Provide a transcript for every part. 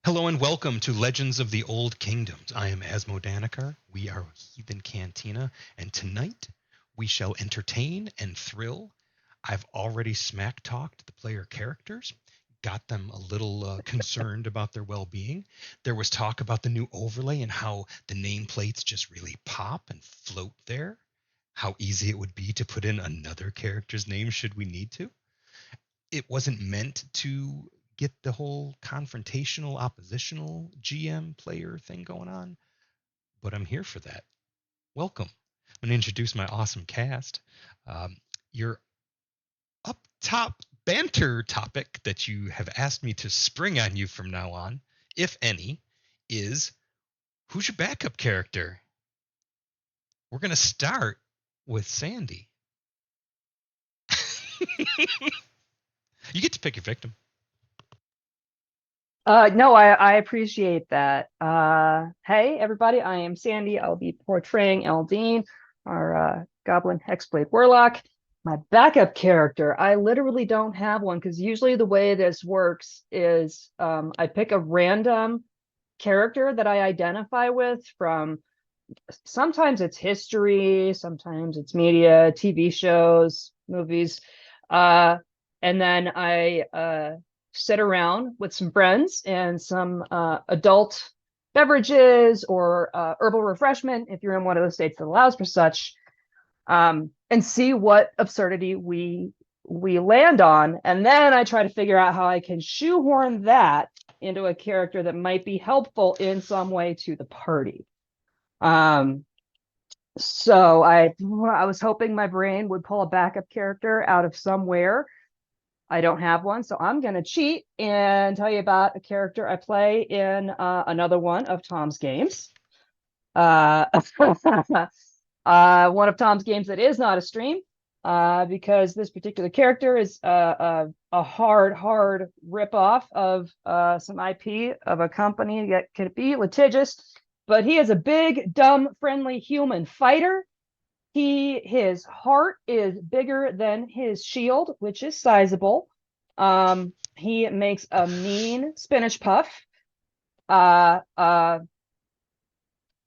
Hello and welcome to Legends of the Old Kingdoms. I am Asmodanikar. We are Heathen Cantina, and tonight we shall entertain and thrill. I've already smack talked the player characters, got them a little concerned about their well being. There was talk about the new overlay and how the nameplates just really pop and float there, how easy it would be to put in another character's name should we need to. It wasn't meant to get the whole confrontational, oppositional GM player thing going on, but I'm here for that. Welcome. I'm going to introduce my awesome cast. Your up top banter topic that you have asked me to spring on you from now on, if any, is who's your backup character? We're going to start with Sandy. You get to pick your victim. No, I appreciate that. Hey, everybody, I am Sandy. I'll be portraying Eldine, our Goblin Hexblade Warlock. My backup character, I literally don't have one because usually the way this works is I pick a random character that I identify with from sometimes it's history, sometimes it's media, TV shows, movies. And then I sit around with some friends and some adult beverages or herbal refreshment if you're in one of those states that allows for such, and see what absurdity we land on. And then I try to figure out how I can shoehorn that into a character that might be helpful in some way to the party. Um, so I was hoping my brain would pull a backup character out of somewhere. I don't have one, so I'm gonna cheat and tell you about a character I play in another one of Tom's games. Uh, one of Tom's games that is not a stream, because this particular character is a hard rip-off of some IP of a company that can be litigious, but he is a big, dumb, friendly human fighter. His heart is bigger than his shield, which is sizable. He makes a mean spinach puff. Uh, uh,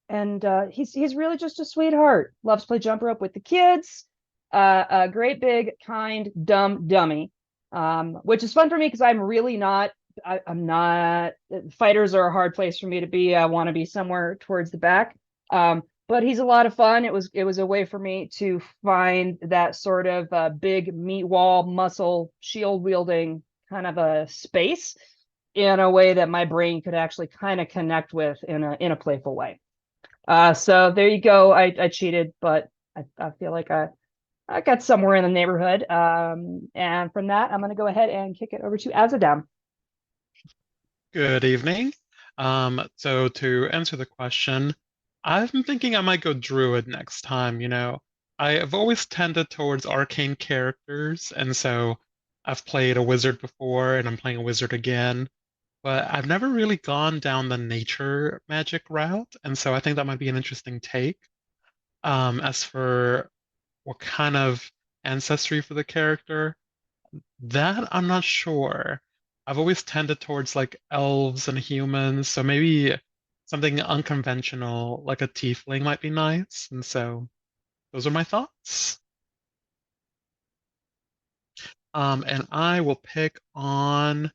and he's really just a sweetheart. Loves to play jump rope with the kids. A great big kind dumb dummy, which is fun for me because I'm really not. I'm not. Fighters are a hard place for me to be. I want to be somewhere towards the back. But he's a lot of fun. It was a way for me to find that sort of big meat wall muscle shield wielding kind of a space in a way that my brain could actually kind of connect with in a playful way. So there you go. I cheated, but I feel like I got somewhere in the neighborhood. And from that, I'm going to go ahead and kick it over to Azadam. Good evening. So to answer the question, I've been thinking I might go Druid next time, I have always tended towards arcane characters, and so I've played a wizard before and I'm playing a wizard again, but I've never really gone down the nature magic route, and so I think that might be an interesting take. As for what kind of ancestry for the character, that I'm not sure. I've always tended towards like elves and humans, so maybe something unconventional like a tiefling might be nice. And so those are my thoughts. And I will pick on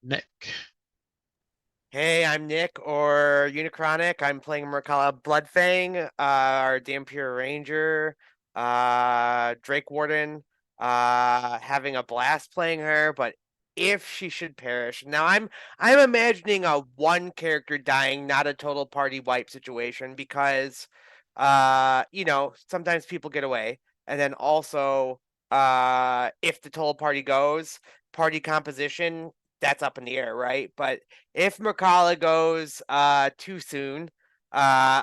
Nick. Hey, I'm Nick or Unicronic. I'm playing Murkala Bloodfang, our Dhampir Ranger, Drake Warden, having a blast playing her, but if she should perish. Now I'm imagining a one character dying, not a total party wipe situation, because sometimes people get away. And then also if the total party goes, party composition, that's up in the air, right? But if Murkala goes too soon, I'm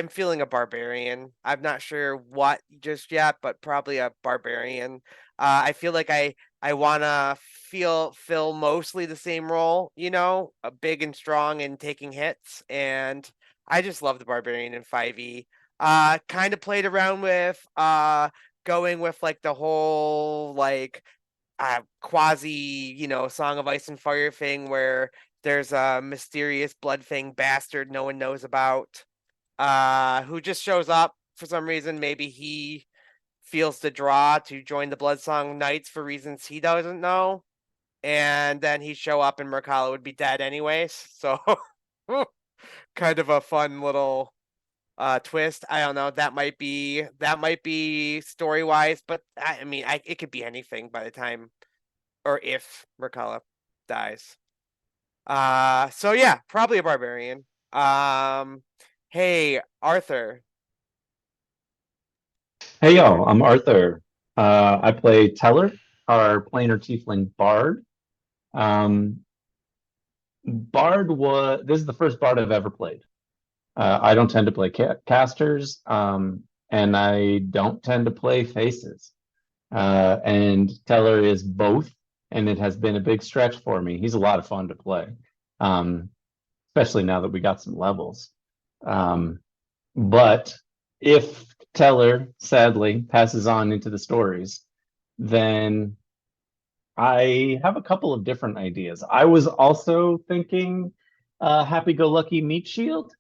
feeling a barbarian. I'm not sure what just yet, but probably a barbarian. I feel like I wanna fill mostly the same role, a big and strong and taking hits, and I just love the barbarian in 5e. Kind of played around with going with like the whole like quasi, Song of Ice and Fire thing where there's a mysterious Bloodfang bastard no one knows about, who just shows up for some reason. Maybe he feels the draw to join the Bloodsong Knights for reasons he doesn't know. And then he'd show up and Murkala would be dead anyways. So kind of a fun little twist. I don't know. That might be story wise, but I mean, it could be anything by the time or if Murkala dies. So yeah, probably a barbarian. Hey Arthur. Hey y'all, I'm Arthur. I play Teller, our planar tiefling bard. This is the first bard I've ever played. I don't tend to play casters, and I don't tend to play faces. And Teller is both, and it has been a big stretch for me. He's a lot of fun to play, especially now that we got some levels. But if Teller sadly passes on into the stories, then I have a couple of different ideas. I was also thinking Happy-Go-Lucky Meat Shield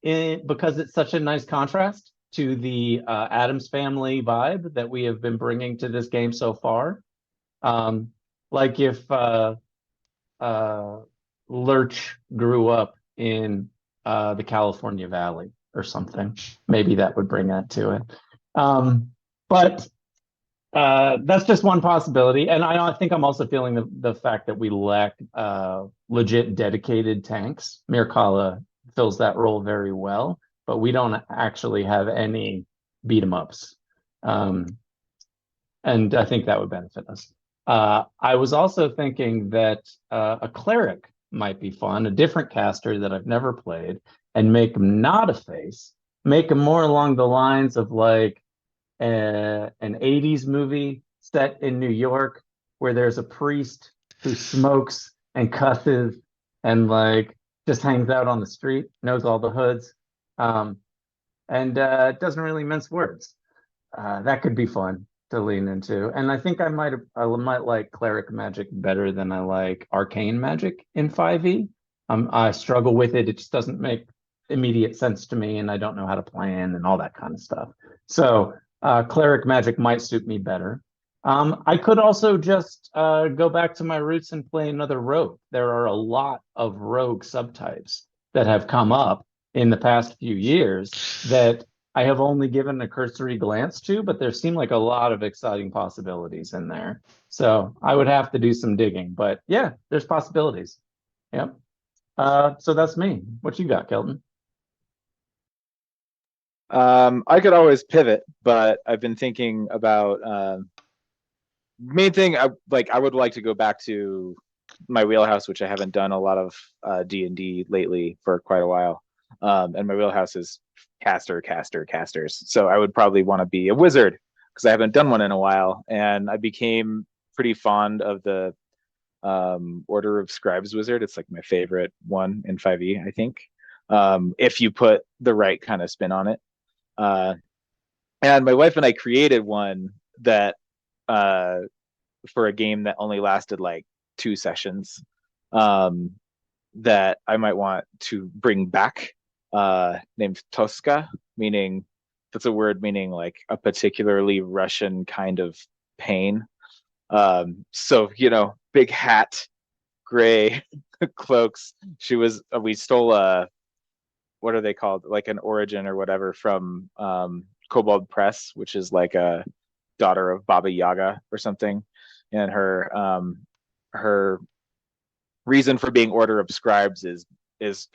because it's such a nice contrast to the Addams Family vibe that we have been bringing to this game so far. Like if Lurch grew up in the California Valley or something, maybe that would bring that to it. But that's just one possibility. And I think I'm also feeling the fact that we lack legit dedicated tanks. Mirkala fills that role very well, but we don't actually have any beat 'em ups. And I think that would benefit us. I was also thinking that a cleric might be fun, a different caster that I've never played, and make him not a face, make him more along the lines of like an 80s movie set in New York where there's a priest who smokes and cusses and like just hangs out on the street, knows all the hoods, and doesn't really mince words. That could be fun to lean into. And I think I might like cleric magic better than I like arcane magic in 5e. I struggle with it. It just doesn't make immediate sense to me, and I don't know how to plan and all that kind of stuff. So cleric magic might suit me better. I could also just go back to my roots and play another rogue. There are a lot of rogue subtypes that have come up in the past few years that I have only given a cursory glance to, but there seem like a lot of exciting possibilities in there. So I would have to do some digging, but yeah, there's possibilities. Yep. So that's me. What you got, Kelton? I could always pivot, but I've been thinking about main thing. I would like to go back to my wheelhouse, which I haven't done a lot of D&D lately for quite a while. And my wheelhouse is casters. So I would probably want to be a wizard because I haven't done one in a while, and I became pretty fond of the Order of Scribes wizard. It's like my favorite one in 5e, I think, if you put the right kind of spin on it. And my wife and I created one that for a game that only lasted like 2 sessions, that I might want to bring back, named Tosca, meaning that's a word meaning like a particularly Russian kind of pain. So, big hat, gray cloaks. We stole what are they called? Like an origin or whatever from Kobold Press, which is like a daughter of Baba Yaga or something. And her reason for being Order of Scribes is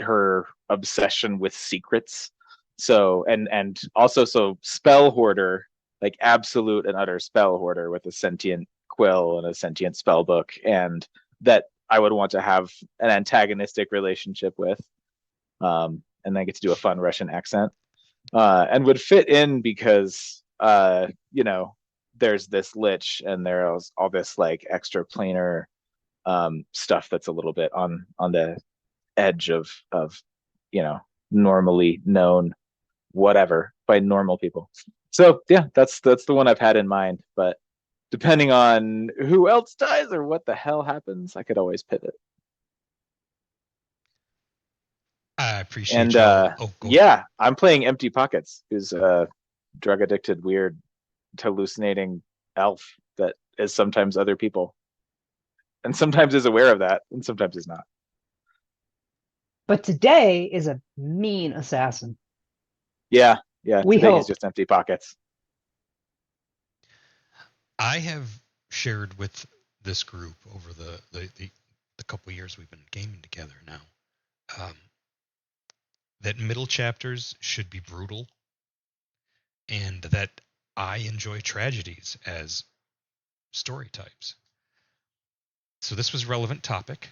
her obsession with secrets. So and also so spell hoarder, like absolute and utter spell hoarder with a sentient quill and a sentient spell book, and that I would want to have an antagonistic relationship with. And then get to do a fun Russian accent, and would fit in because there's this lich and there's all this like extra planar stuff that's a little bit on the edge of normally known whatever by normal people. So yeah, that's the one I've had in mind. But depending on who else dies or what the hell happens, I could always pivot. I appreciate And y'all. Oh, go ahead. yeah, I'm playing Empty Pockets, who's a drug addicted, weird, hallucinating elf that is sometimes other people, and sometimes is aware of that, and sometimes is not. But today is a mean assassin. Yeah, yeah. We Today he's hope. just Empty Pockets. I have shared with this group over the couple years we've been gaming together now, that middle chapters should be brutal, and that I enjoy tragedies as story types. So this was a relevant topic.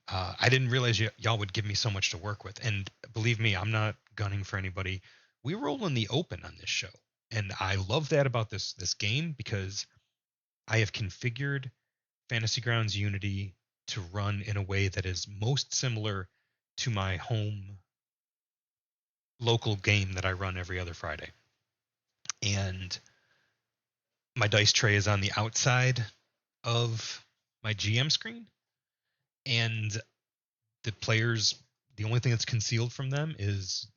I didn't realize y'all would give me so much to work with, and believe me, I'm not gunning for anybody. We roll in the open on this show, and I love that about this game because I have configured Fantasy Grounds Unity to run in a way that is most similar to my home local game that I run every other Friday. And my dice tray is on the outside of my GM screen, and the only thing that's concealed from them is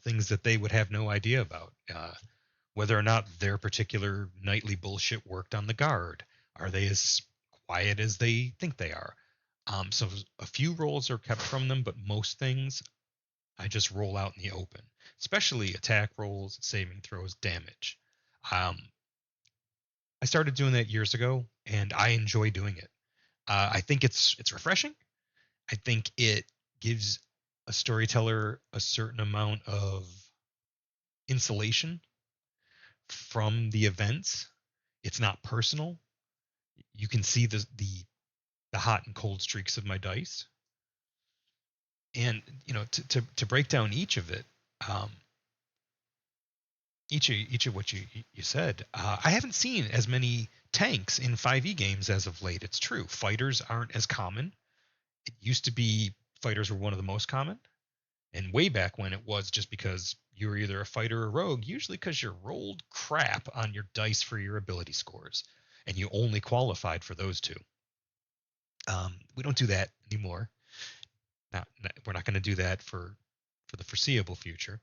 things that they would have no idea about. Whether or not their particular nightly bullshit worked on the guard. Are they as quiet as they think they are? So a few rolls are kept from them, but most things I just roll out in the open, especially attack rolls, saving throws, damage. I started doing that years ago, and I enjoy doing it. I think it's refreshing. I think it gives a storyteller a certain amount of insulation from the events. It's not personal. You can see the hot and cold streaks of my dice, and to break down each of it, each of what you said. I haven't seen as many tanks in 5e games as of late. It's true. Fighters aren't as common. It used to be fighters were one of the most common, and way back when it was just because you were either a fighter or rogue, usually because you rolled crap on your dice for your ability scores, and you only qualified for those two. We don't do that anymore. We're not going to do that for the foreseeable future.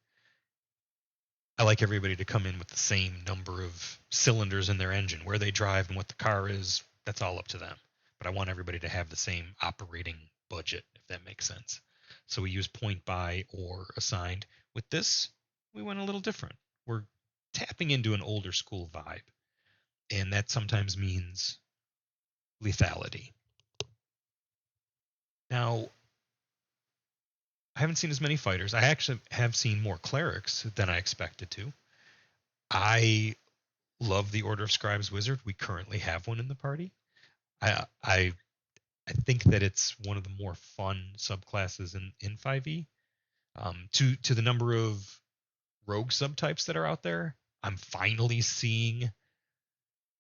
I like everybody to come in with the same number of cylinders in their engine. Where they drive and what the car is, that's all up to them. But I want everybody to have the same operating budget, if that makes sense. So we use point buy or assigned. With this, we went a little different. We're tapping into an older school vibe, and that sometimes means lethality. Now, I haven't seen as many fighters. I actually have seen more clerics than I expected to. I love the Order of Scribes Wizard. We currently have one in the party. I think that it's one of the more fun subclasses in 5e. To the number of rogue subtypes that are out there, I'm finally seeing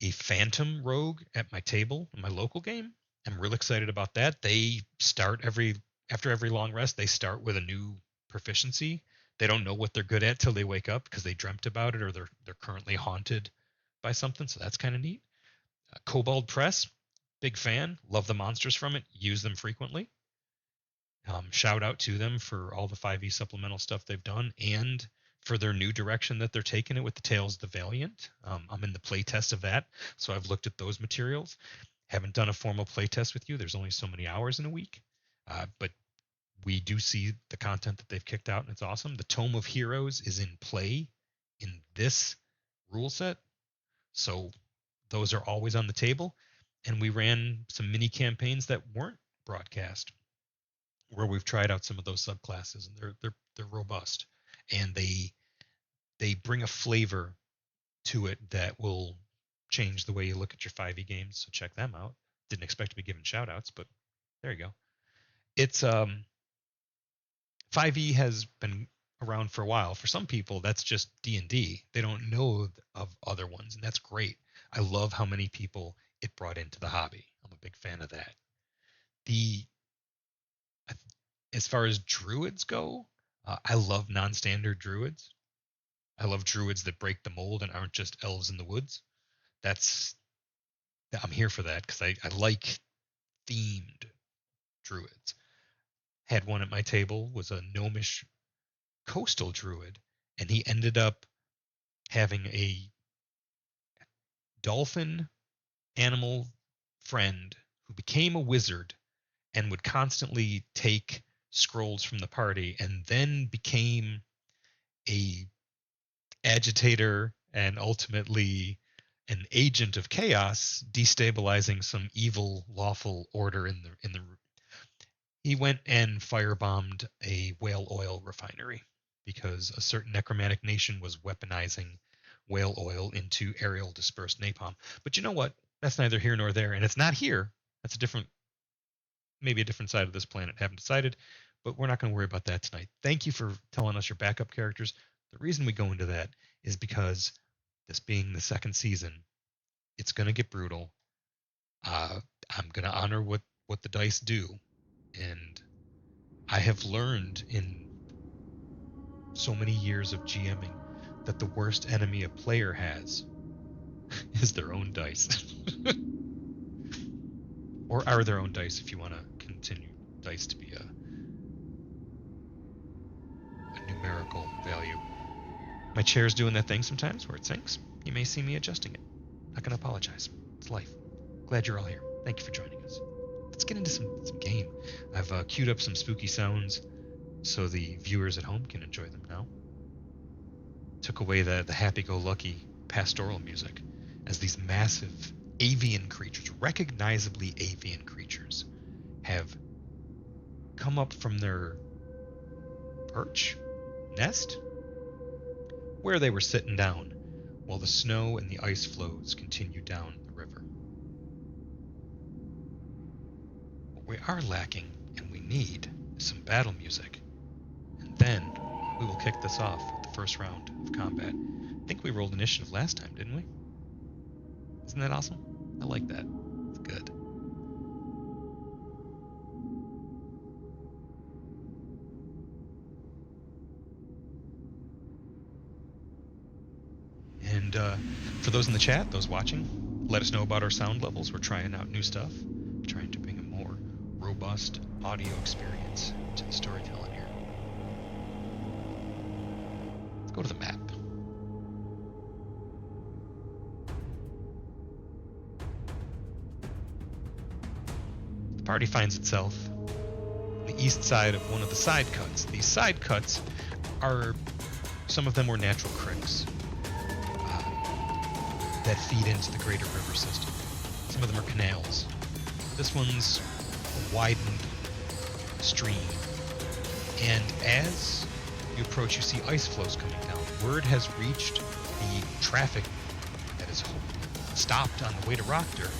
a phantom rogue at my table in my local game. I'm real excited about that. They start after every long rest, they start with a new proficiency. They don't know what they're good at till they wake up because they dreamt about it or they're currently haunted by something. So that's kind of neat. Kobold Press, big fan. Love the monsters from it. Use them frequently. Shout out to them for all the 5e supplemental stuff they've done and for their new direction that they're taking it with the Tales of the Valiant. I'm in the play test of that, so I've looked at those materials. Haven't done a formal play test with you. There's only so many hours in a week, but we do see the content that they've kicked out, and it's awesome. The Tome of Heroes is in play in this rule set, so those are always on the table. And we ran some mini campaigns that weren't broadcast, where we've tried out some of those subclasses, and they're robust, and they bring a flavor to it that will change the way you look at your 5e games. So check them out. Didn't expect to be given shout outs, but there you go. It's 5e has been around for a while. For some people, that's just D&D. They don't know of other ones, and that's great. I love how many people it brought into the hobby. I'm a big fan of that. As far as druids go, I love non-standard druids. I love druids that break the mold and aren't just elves in the woods. I'm here for that because I like themed druids. Had one at my table, was a gnomish coastal druid, and he ended up having a dolphin animal friend who became a wizard and would constantly take scrolls from the party, and then became a agitator and ultimately an agent of chaos, destabilizing some evil lawful order in the he went and firebombed a whale oil refinery because a certain necromantic nation was weaponizing whale oil into aerial dispersed napalm. But you know what? That's neither here nor there, and it's not here. That's maybe a different side of this planet. Haven't decided, but we're not going to worry about that tonight. Thank you for telling us your backup characters. The reason we go into that is because this being the second season, it's going to get brutal. I'm going to honor what the dice do, and I have learned in so many years of GMing that the worst enemy a player has is their own dice. Or are their own dice if you want to continue dice to be a numerical value. My chair's doing that thing sometimes where it sinks. You may see me adjusting it. Not going to apologize. It's life. Glad you're all here. Thank you for joining us. Let's get into some game. I've queued up some spooky sounds so the viewers at home can enjoy them now. Took away the happy-go-lucky pastoral music as these massive avian creatures, recognizably avian creatures, have come up from their perch, nest, where they were sitting down while the snow and the ice floes continue down the river. What we are lacking and we need is some battle music, and then we will kick this off with the first round of combat. I think we rolled initiative last time, didn't we? Isn't that awesome? I like that. It's good. And for those in the chat, those watching, let us know about our sound levels. We're trying out new stuff, trying to bring a more robust audio experience to the storytelling here. Let's go to the map. The party finds itself on the east side of one of the side cuts. These side cuts are, some of them were natural creeks that feed into the greater river system. Some of them are canals. This one's a widened stream. And as you approach, you see ice floes coming down. Word has reached the traffic that is stopped on the way to Rockter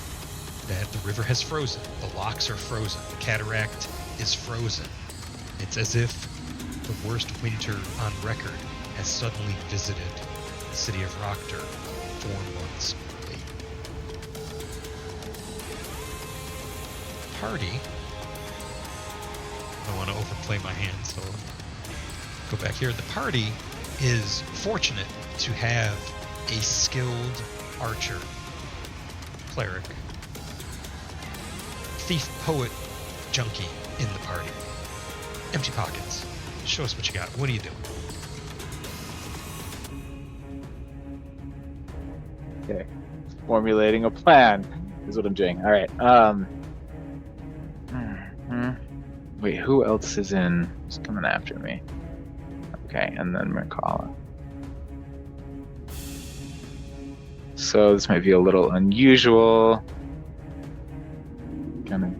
that the river has frozen. The locks are frozen. The cataract is frozen. It's as if the worst winter on record has suddenly visited the city of Rockter 4 months late. Party. I don't want to overplay my hand, so I'll go back here. The party is fortunate to have a skilled archer, cleric, thief, poet, junkie in the party. Empty pockets. Show us what you got. What are you doing? Okay. Formulating a plan is what I'm doing. All right. Wait, who else is coming after me? Okay, and then Merkala. So this might be a little unusual. Gonna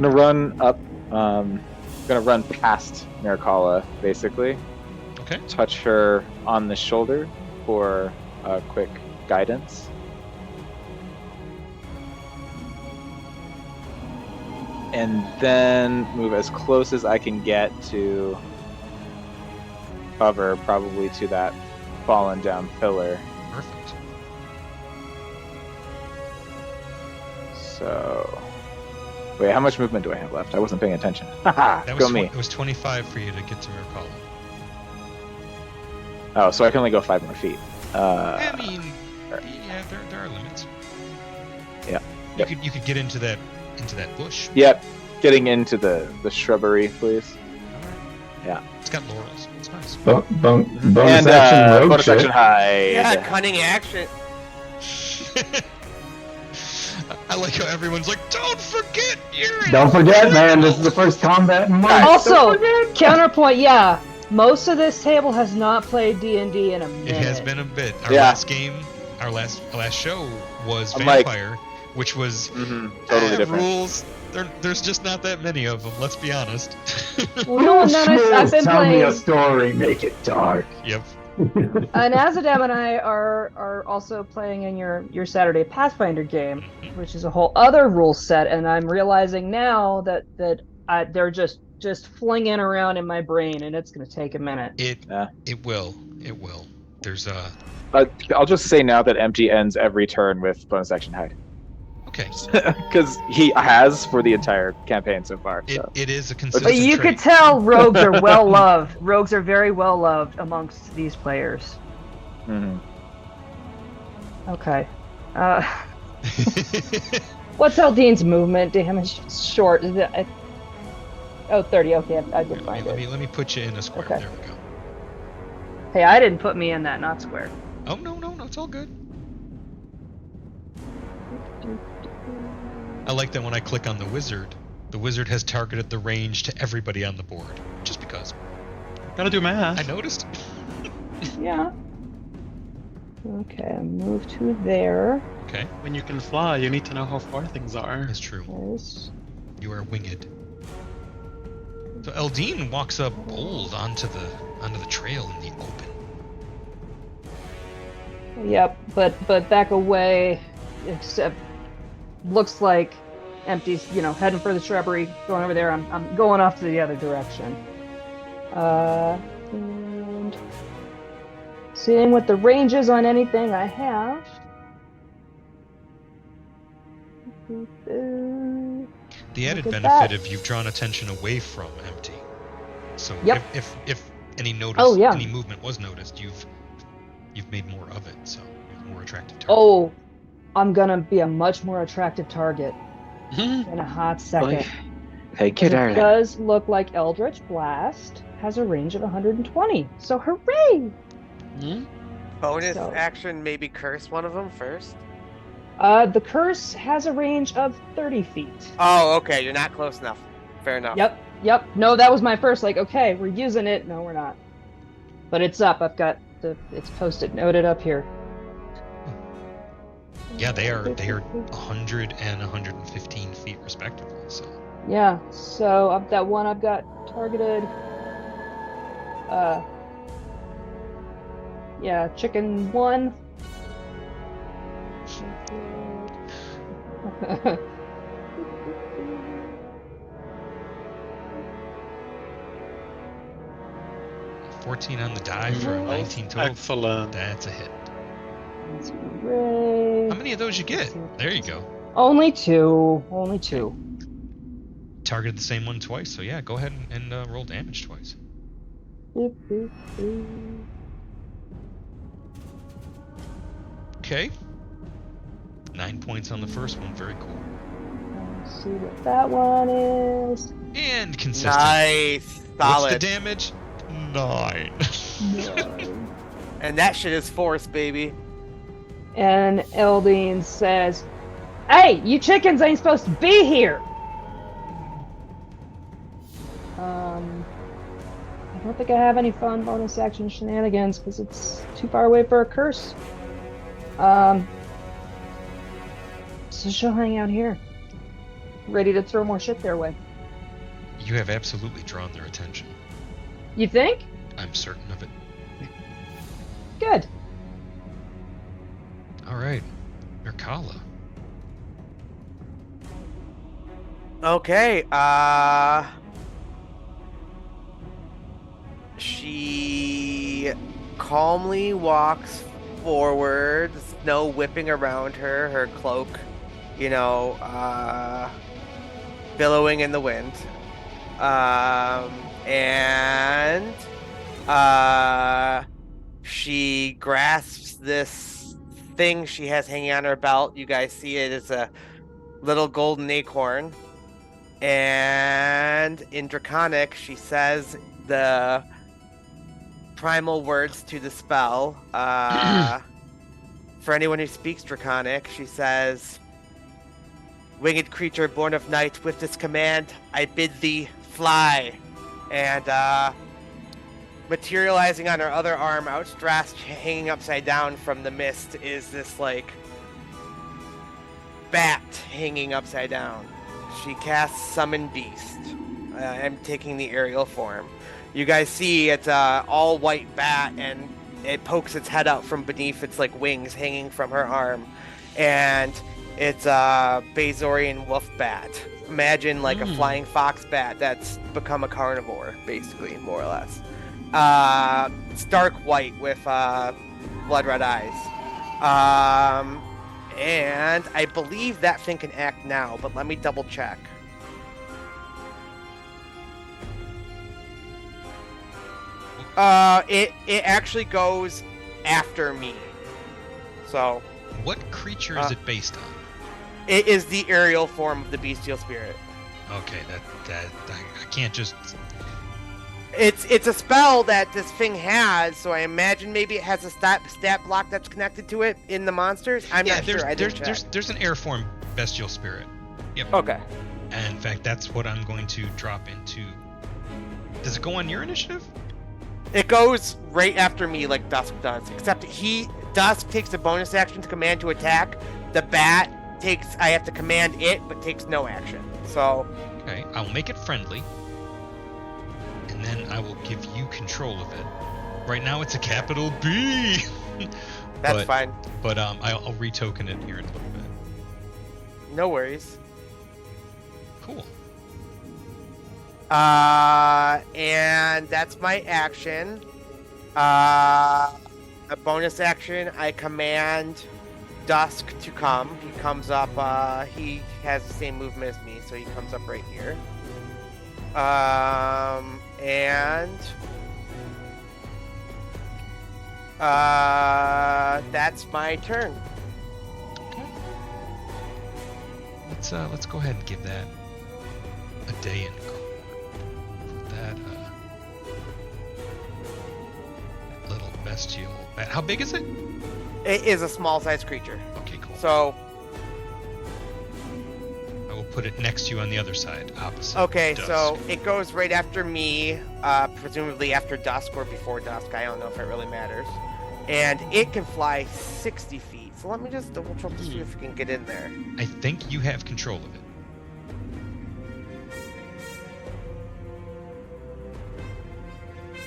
run up. Gonna run past Merkala, basically. Okay. Touch her on the shoulder for a quick guidance. And then move as close as I can get to cover, probably to that fallen down pillar. Perfect. So, wait, how much movement do I have left? I wasn't paying attention. Haha, That go was me. It was 25 for you to get to Merkala. Oh, so I can only go 5 more feet. I mean, yeah, there are limits. Yeah. You could get into that bush. Yep. getting into the shrubbery, please. It's got laurels. It's nice. Bonus action rogue bonus shit. action hide. Yeah, cunning action. I like how everyone's like, don't forget you're in Don't forget, man, this is the first combat in months. Also, counterpoint, yeah, most of this table has not played D&D in a minute. It has been a bit. Our Yeah. last game, our last show was I'm like- Vampire, which was Totally different. rules. There's just not that many of them. Let's be honest. Well, no, and then I've been Tell me a playing, story, make it dark. Yep. and Azadam and I are also playing in your Saturday Pathfinder game, which is a whole other rule set, and I'm realizing now that they're just flinging around in my brain, and it's going to take a minute. It Yeah. will. There's I'll just say now that empty ends every turn with bonus action hide. okay. Because he has for the entire campaign so far. It, So. it is a consistent But you trait. could tell rogues are well loved. Rogues are very well loved amongst these players. Mhm. Okay. What's Eldine's movement damage? Short. Is it, 30. Okay, I did find it. let me put you in a square. Okay. There we go. Hey, I didn't put me in that not square. Oh no, it's all good. I like that when I click on the wizard has targeted the range to everybody on the board. Just because. Gotta do math. I noticed. Yeah. Okay, move to there. Okay, When you can fly, you need to know how far things are. that's true. There's... You are winged. So Eldine walks up bold onto the trail in the open. Yep, but back away, except looks like empty, heading for the shrubbery, going over there. I'm going off to the other direction. And seeing what the range is on anything I have. The added Look at benefit that. of you've drawn attention away from empty. So Yep. if any any movement was noticed, you've made more of it, so you have more attractive target. Oh, I'm gonna be a much more attractive target Mhm. in a hot second. Thank you, It darling. does look like Eldritch Blast has a range of 120. So hooray! Mhm. Bonus So- action, maybe curse one of them first. The curse has a range of 30 feet. Oh, okay, you're not close enough. Fair enough. Yep. No, that was my first. Like, okay, we're using it. No, we're not. But it's up. I've got it's posted, noted up here. Yeah, they are 100 and 115 feet respectively. So Yeah. So up that one I've got targeted. Yeah, chicken one. 14 on the die for a 19 total. Excellent. That's a hit. That's great. How many of those you get? There you go. Only two. Only two. Targeted the same one twice, so yeah, go ahead and roll damage twice. Okay. 9 points on the first one, very cool. Let's see what that one is. And consistent. Nice. What's the Solid. damage? 9. And that shit is force, baby. And Eldine says, "Hey, you chickens ain't supposed to be here." I don't think I have any fun bonus action shenanigans because it's too far away for a curse. So she'll hang out here, ready to throw more shit their way. You have absolutely drawn their attention. You think? I'm certain of it. Good. All right, Merkala. Okay, she calmly walks forward, snow whipping around her, her cloak, billowing in the wind. And she grasps this thing she has hanging on her belt. You guys see it as a little golden acorn. And in Draconic, she says the primal words to the spell. For anyone who speaks Draconic, she says, "Winged creature born of night, with this command, I bid thee fly." And materializing on her other arm, outstretched, hanging upside down from the mist, is this like bat hanging upside down. She casts Summon Beast. I'm taking the aerial form. You guys see it's all white bat, and it pokes its head out from beneath its like wings hanging from her arm, and it's a Bazorian wolf bat. Imagine like a flying fox bat that's become a carnivore, basically, more or less. It's dark white with blood red eyes. And I believe that thing can act now, but let me double check. It actually goes after me. So What creature is it based on? it is the aerial form of the bestial spirit. Okay, that I can't just. It's a spell that this thing has, so I imagine maybe it has a stat block that's connected to it in the monsters. I'm not sure. There's an air form bestial spirit. Yep. Okay. And in fact, that's what I'm going to drop into. Does it go on your initiative? It goes right after me like Dusk does, except Dusk takes a bonus action to command to attack. The bat I have to command it, but takes no action. So. Okay, I'll make it friendly. And then I will give you control of it. Right now it's a capital B. That's fine. But I'll retoken it here in a little bit. No worries. Cool. And that's my action. A bonus action, I command Dusk to come. He comes up, he has the same movement as me, so he comes up right here. And that's my turn. Okay. Let's go ahead and give that a day in court. Put that little bestial bat. How big is it? It is a small-sized creature. Okay, cool. So, I will put it next to you on the other side, opposite. okay, Dusk. so it goes right after me, presumably after Dusk or before Dusk. I don't know if it really matters. And it can fly 60 feet. So let me just double check to see if we can get in there. I think you have control of it.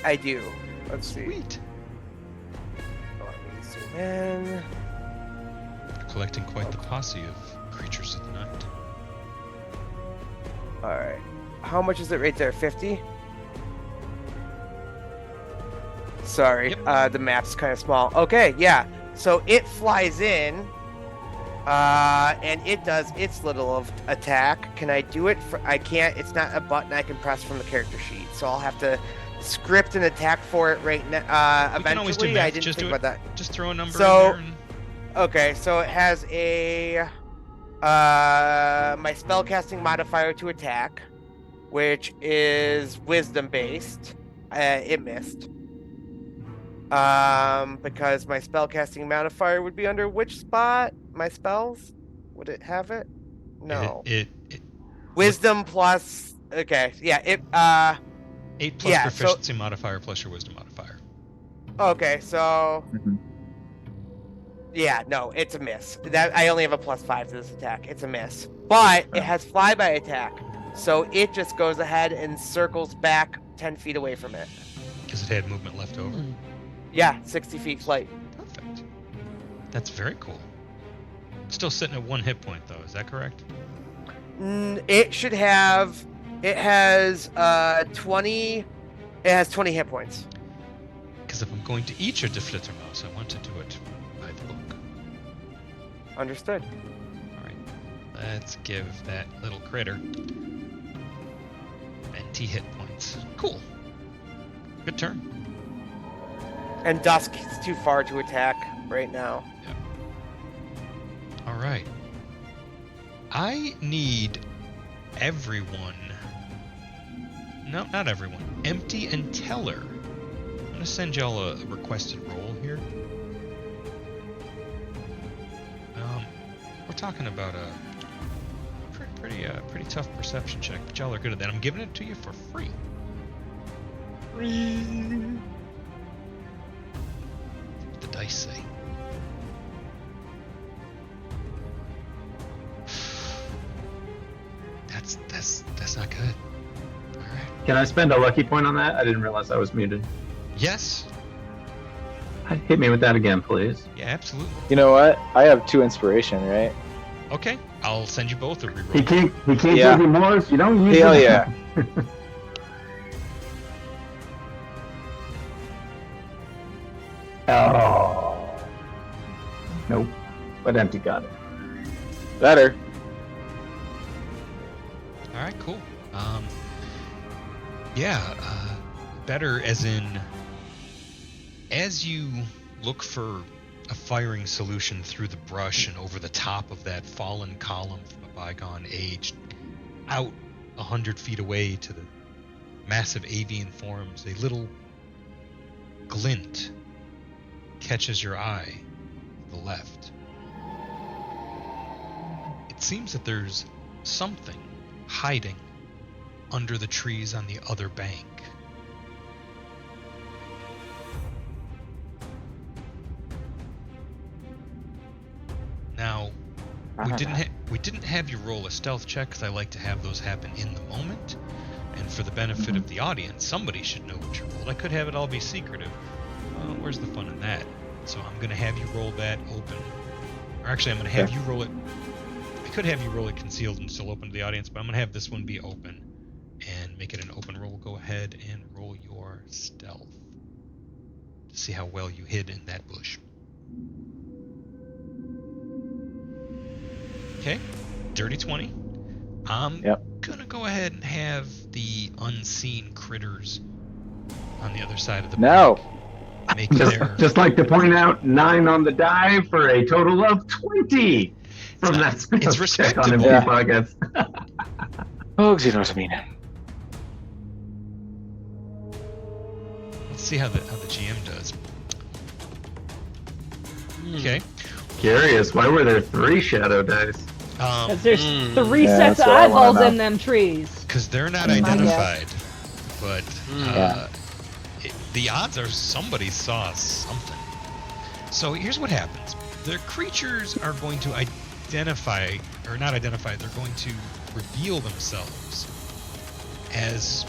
I do. Let's see. Sweet. Let me zoom in. Collecting quite the posse of creatures of the night. Alright. How much is it right there? 50? Sorry, Yep. the map's kind of small. Okay, yeah. So it flies in, and it does its little attack. Can I do it? I can't. It's not a button I can press from the character sheet, so I'll have to script an attack for it right now. We can always do Eventually, math. I didn't Just think do about it. that. Just throw a number So- in there. Okay, so it has a my spellcasting modifier to attack, which is wisdom based. It missed. Because my spellcasting modifier would be under which spot? My spells? Would it have it? No. It Wisdom plus. Okay, yeah. 8 plus Yeah, proficiency modifier plus your wisdom modifier. Okay, so Mhm. yeah, no, it's a miss. That I only have a +5 to this attack. It's a miss, but it has flyby attack, so it just goes ahead and circles back 10 feet away from it. Because it had movement left over. Yeah, 60 feet flight. Perfect. That's very cool. Still sitting at 1 hit point though, is that correct? It should have. It has 20. It has 20 hit points. Because if I'm going to eat your Deflittermaus, I want to do it by the book. Understood. Alright. Let's give that little critter 20 hit points. Cool. Good turn. And Dusk is too far to attack right now. Alright. I need everyone. No, not everyone. Empty and Teller. I'm gonna send y'all a requested roll here. We're talking about a pretty tough perception check, but y'all are good at that. I'm giving it to you for free. Free. What the dice say? That's not good. All right. Can I spend a lucky point on that? I didn't realize I was muted. Yes. Hit me with that again, please. Yeah, absolutely. You know what? I have 2 inspiration, right? Okay, I'll send you both a He reroll. can't Yeah. give you more if you don't use Hell it. yeah. Oh. Nope. But empty got it. Better. All right, cool. Better as in, as you look for a firing solution through the brush and over the top of that fallen column from a bygone age, out 100 feet away to the massive avian forms, a little glint catches your eye to the left. It seems that there's something hiding under the trees on the other bank. Now, we didn't have you roll a stealth check because I like to have those happen in the moment, and for the benefit of the audience, somebody should know what you rolled. I could have it all be secretive. Where's the fun in that? So I'm gonna have you roll that open, or actually, I'm gonna have you roll it. I could have you roll it concealed and still open to the audience, but I'm gonna have this one be open and make it an open roll. Go ahead and roll your stealth to see how well you hid in that bush. Okay, dirty 20. I'm gonna go ahead and have the unseen critters on the other side of the bank make their... Just like to point out, 9 on the die for a total of 20 from that It's stealth check respectable. on empty pockets. Oh, you know what I mean. Let's see how the GM does. Okay. Curious, why were there 3 shadow dice? Because there's 3 Yeah, sets that's of what I wanna eyeballs know. in them trees. Because they're not My guess. identified, but Yeah. the odds are somebody saw something. So here's what happens. The creatures are going to identify, or not identify, they're going to reveal themselves as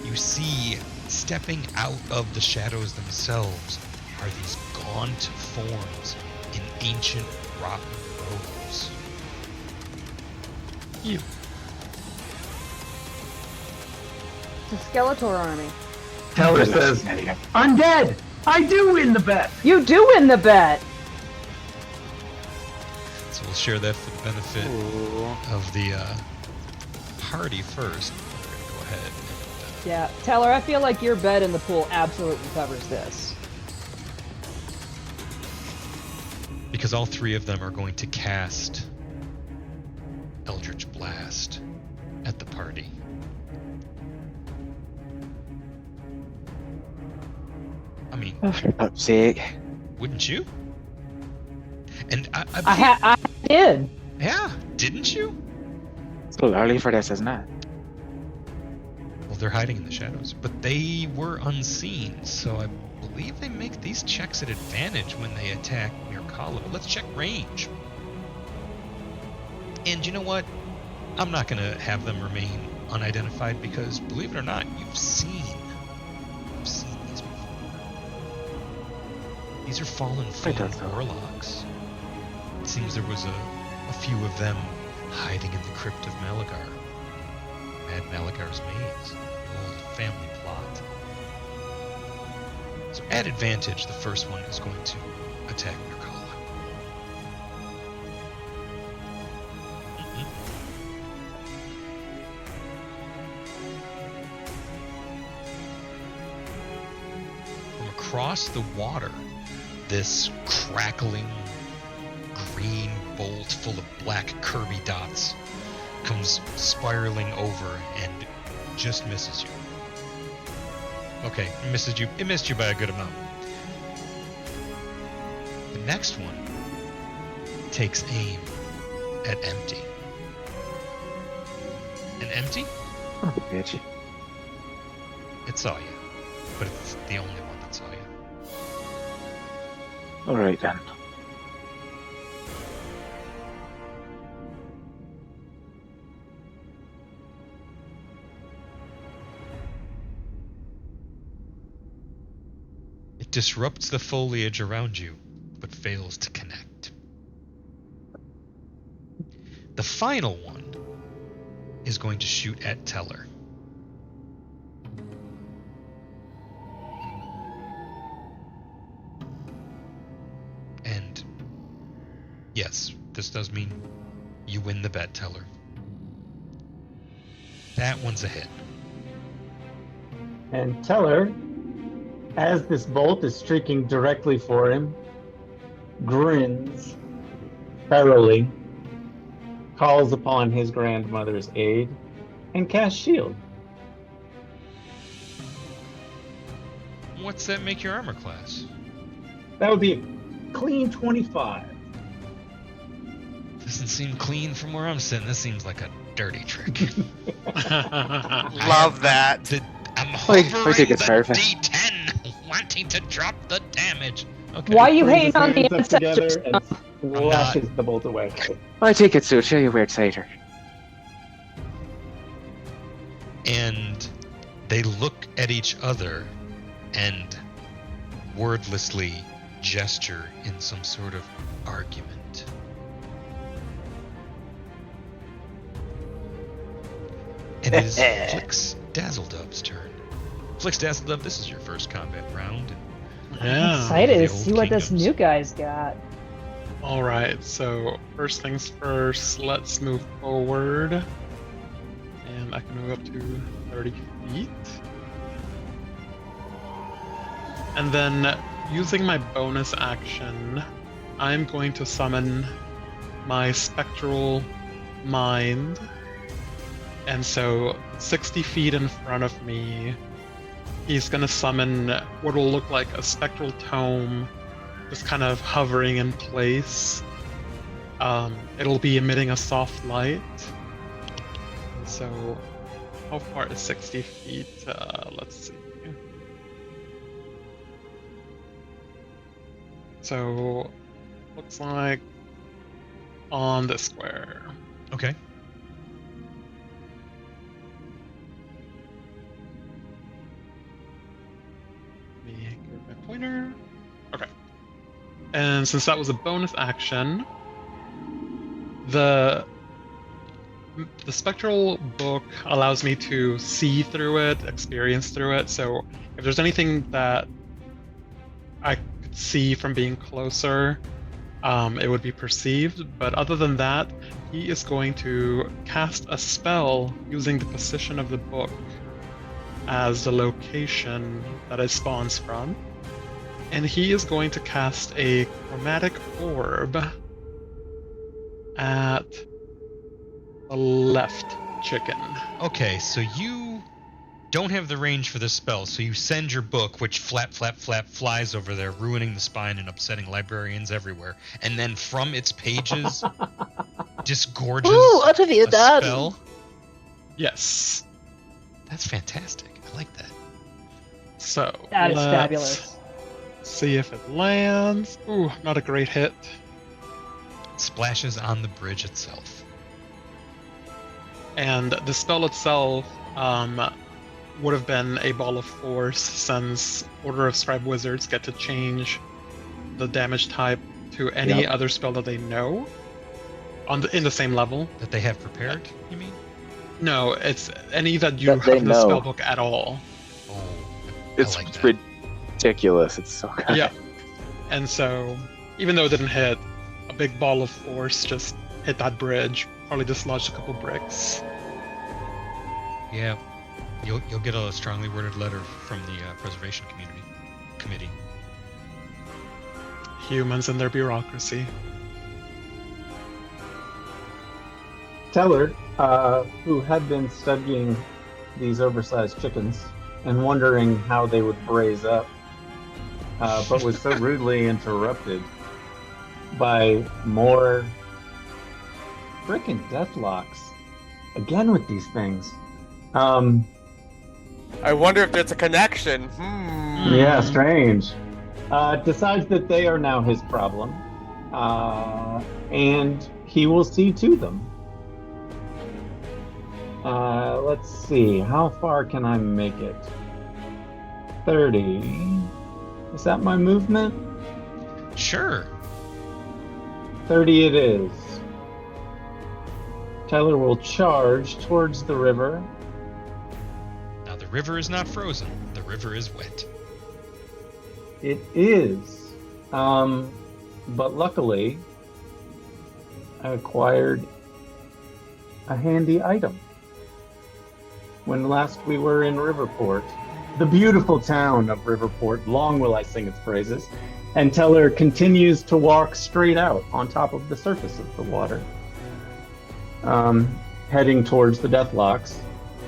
you see stepping out of the shadows themselves are these gaunt forms in ancient rotten robes. You. It's a Skeletor army. Teller says, undead! I do win the bet! You do win the bet! So we'll share that for the benefit Ooh. of the party first. We're going to go ahead and... Yeah, Teller, I feel like your bet in the pool absolutely covers this. because all 3 of them are going to cast Eldritch Blast at the party. I mean, Oh, for God's sake. wouldn't you? And I did. yeah, didn't you? It's a little early for this, isn't it? Well, they're hiding in the shadows, but they were unseen, so I believe they make these checks at advantage when they attack Mirkala. But let's check range. And you know what? I'm not going to have them remain unidentified because, believe it or not, you've seen these before. These are fallen warlocks. It seems there was a few of them hiding in the crypt of Malagar. Mad Malagar's maze, the old family plot. So at advantage, the first one is going to attack Mirkala. From across the water, this crackling green bolt full of black Kirby dots comes spiraling over and just misses you. Okay, it misses you. It missed you by a good amount. The next one takes aim at Empty. And Empty, Bitch. it saw you, but it's the only one that saw you. All right then. It disrupts the foliage around you, but fails to connect. The final one is going to shoot at Teller. And yes, this does mean you win the bet, Teller. That one's a hit. And Teller, as this bolt is streaking directly for him, grins thoroughly, calls upon his grandmother's aid, and casts shield. What's that make your armor class? That would be a clean 25. Doesn't seem clean from where I'm sitting. This seems like a dirty trick. Love that. I'm I hovering think the it's perfect. D10, wanting to drop the damage. Okay. Why are you Brings hating his on the hands up ancestors? together and slashes the bolt away. I take it, Sucha, you weird satyr. And they look at each other and wordlessly gesture in some sort of argument. And it is Flix Dazzledub's turn. Flix Dazzledub, this is your first combat round. I'm Yeah. excited The to old see what this kingdoms. new guy's got. All right, so first things first, let's move forward. And I can move up to 30 feet. And then, using my bonus action, I'm going to summon my Spectral Mind. And so, 60 feet in front of me, he's going to summon what will look like a spectral tome, just kind of hovering in place. It'll be emitting a soft light. So, how far is 60 feet? Let's see. So, looks like on the square. Okay. Let me grab my pointer. Okay. And since that was a bonus action, the spectral book allows me to see through it, experience through it. So if there's anything that I could see from being closer, it would be perceived. But other than that, he is going to cast a spell using the position of the book as the location that it spawns from. And he is going to cast a chromatic orb at the left chicken. Okay, so you don't have the range for this spell, so you send your book, which flap, flap, flap flies over there, ruining the spine and upsetting librarians everywhere. And then from its pages, disgorges Ooh, what have you a done? spell. Yes. That's fantastic. I like that. So That is let's fabulous. see if it lands. Ooh, not a great hit. It splashes on the bridge itself. And the spell itself would have been a ball of force, since Order of Scribe Wizards get to change the damage type to any Yep. other spell that they know in the same level. That they have prepared, you mean? No, it's any that you That have they in the know. spellbook at all. Oh, It's I like that. ridiculous. It's so good. Yeah. And so, even though it didn't hit, a big ball of force just hit that bridge, probably dislodged a couple bricks. Yeah, you'll get a strongly worded letter from the preservation committee. Humans and their bureaucracy. Teller who had been studying these oversized chickens and wondering how they would braise up, but was so rudely interrupted by more frickin' deathlocks. Again with these things. I wonder if there's a connection. Yeah, strange. Decides that they are now his problem, and he will see to them. Let's see, how far can I make it? 30. Is that my movement? Sure. 30 it is. Tyler will charge towards the river. Now the river is not frozen. The river is wet. It is. But luckily, I acquired a handy item when last we were in Riverport, the beautiful town of Riverport. Long will I sing its praises. And Teller continues to walk straight out on top of the surface of the water, heading towards the Deathlocks.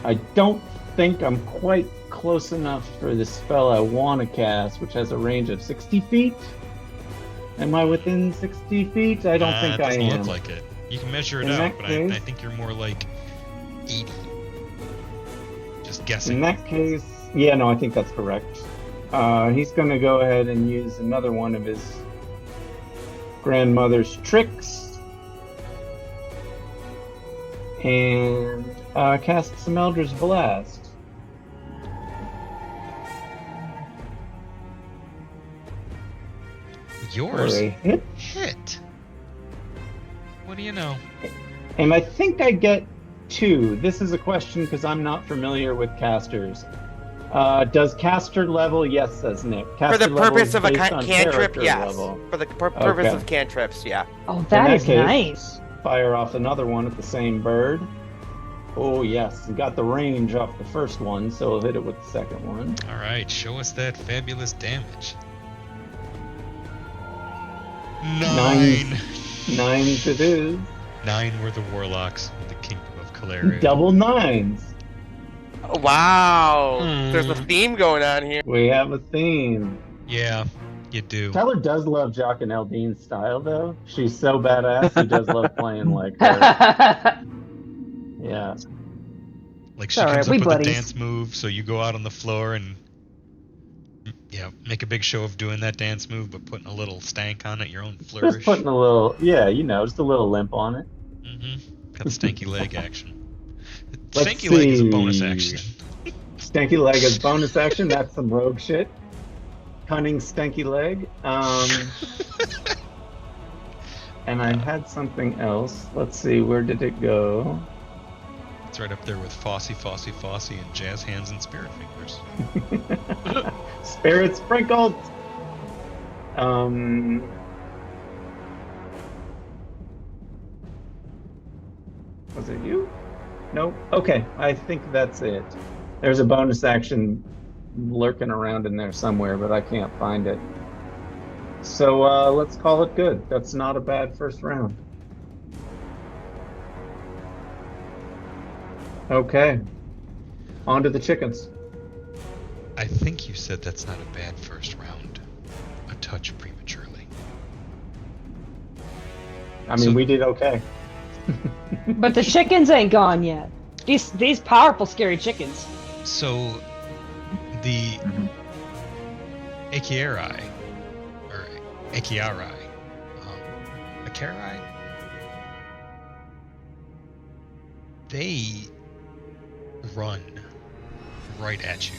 I don't think I'm quite close enough for the spell I want to cast, which has a range of 60 feet. Am I within 60 feet? I don't think I am. It doesn't look like it. You can measure it In out, that but case- I think you're more like 80. Just guessing. In that case, yeah, no, I think that's correct. He's going to go ahead and use another one of his grandmother's tricks and cast some Eldritch Blast. Yours For a hit. hit. What do you know? And I think I get 2. This is a question because I'm not familiar with casters. Does caster level? Yes, says Nick. For Caster the level purpose is of a based on cantrip, character yes. level. For the purpose Okay. of cantrips, yeah. Oh, In that that is case- nice. Fire off another one at the same bird. Oh yes, got the range off the first one, so I'll hit it with the second one. All right, show us that fabulous damage. 9. 9s it is. 9 were the warlocks with the kingdom of Calaria. Double 9s. Oh, wow. Hmm. There's a theme going on here. We have a theme. Yeah, you do. Tyler does love Jock and Eldine's style, though. She's so badass. He does love playing like her. Yeah. Like she All right, comes we up with buddies. a dance move, so you go out on the floor and make a big show of doing that dance move, but putting a little stank on it, your own flourish. Just putting a little, yeah, just a little limp on it. Got the stanky leg action. Let's Stanky leg is a see. bonus action. Stanky leg as bonus action. That's some rogue shit. Cunning stanky leg. And I had something else. Let's see, where did it go? It's right up there with Fossy, and Jazz Hands and Spirit Fingers. Spirit sprinkled. Was it you? Nope. Okay, I think that's it. There's a bonus action lurking around in there somewhere, but I can't find it. So let's call it good. That's not a bad first round. Okay. On to the chickens. I think you said that's not a bad first round. A touch prematurely. I mean, So- we did okay. But the chickens ain't gone yet. These powerful, scary chickens. So, the Achiari, or Achiari, Achiari, they run right at you.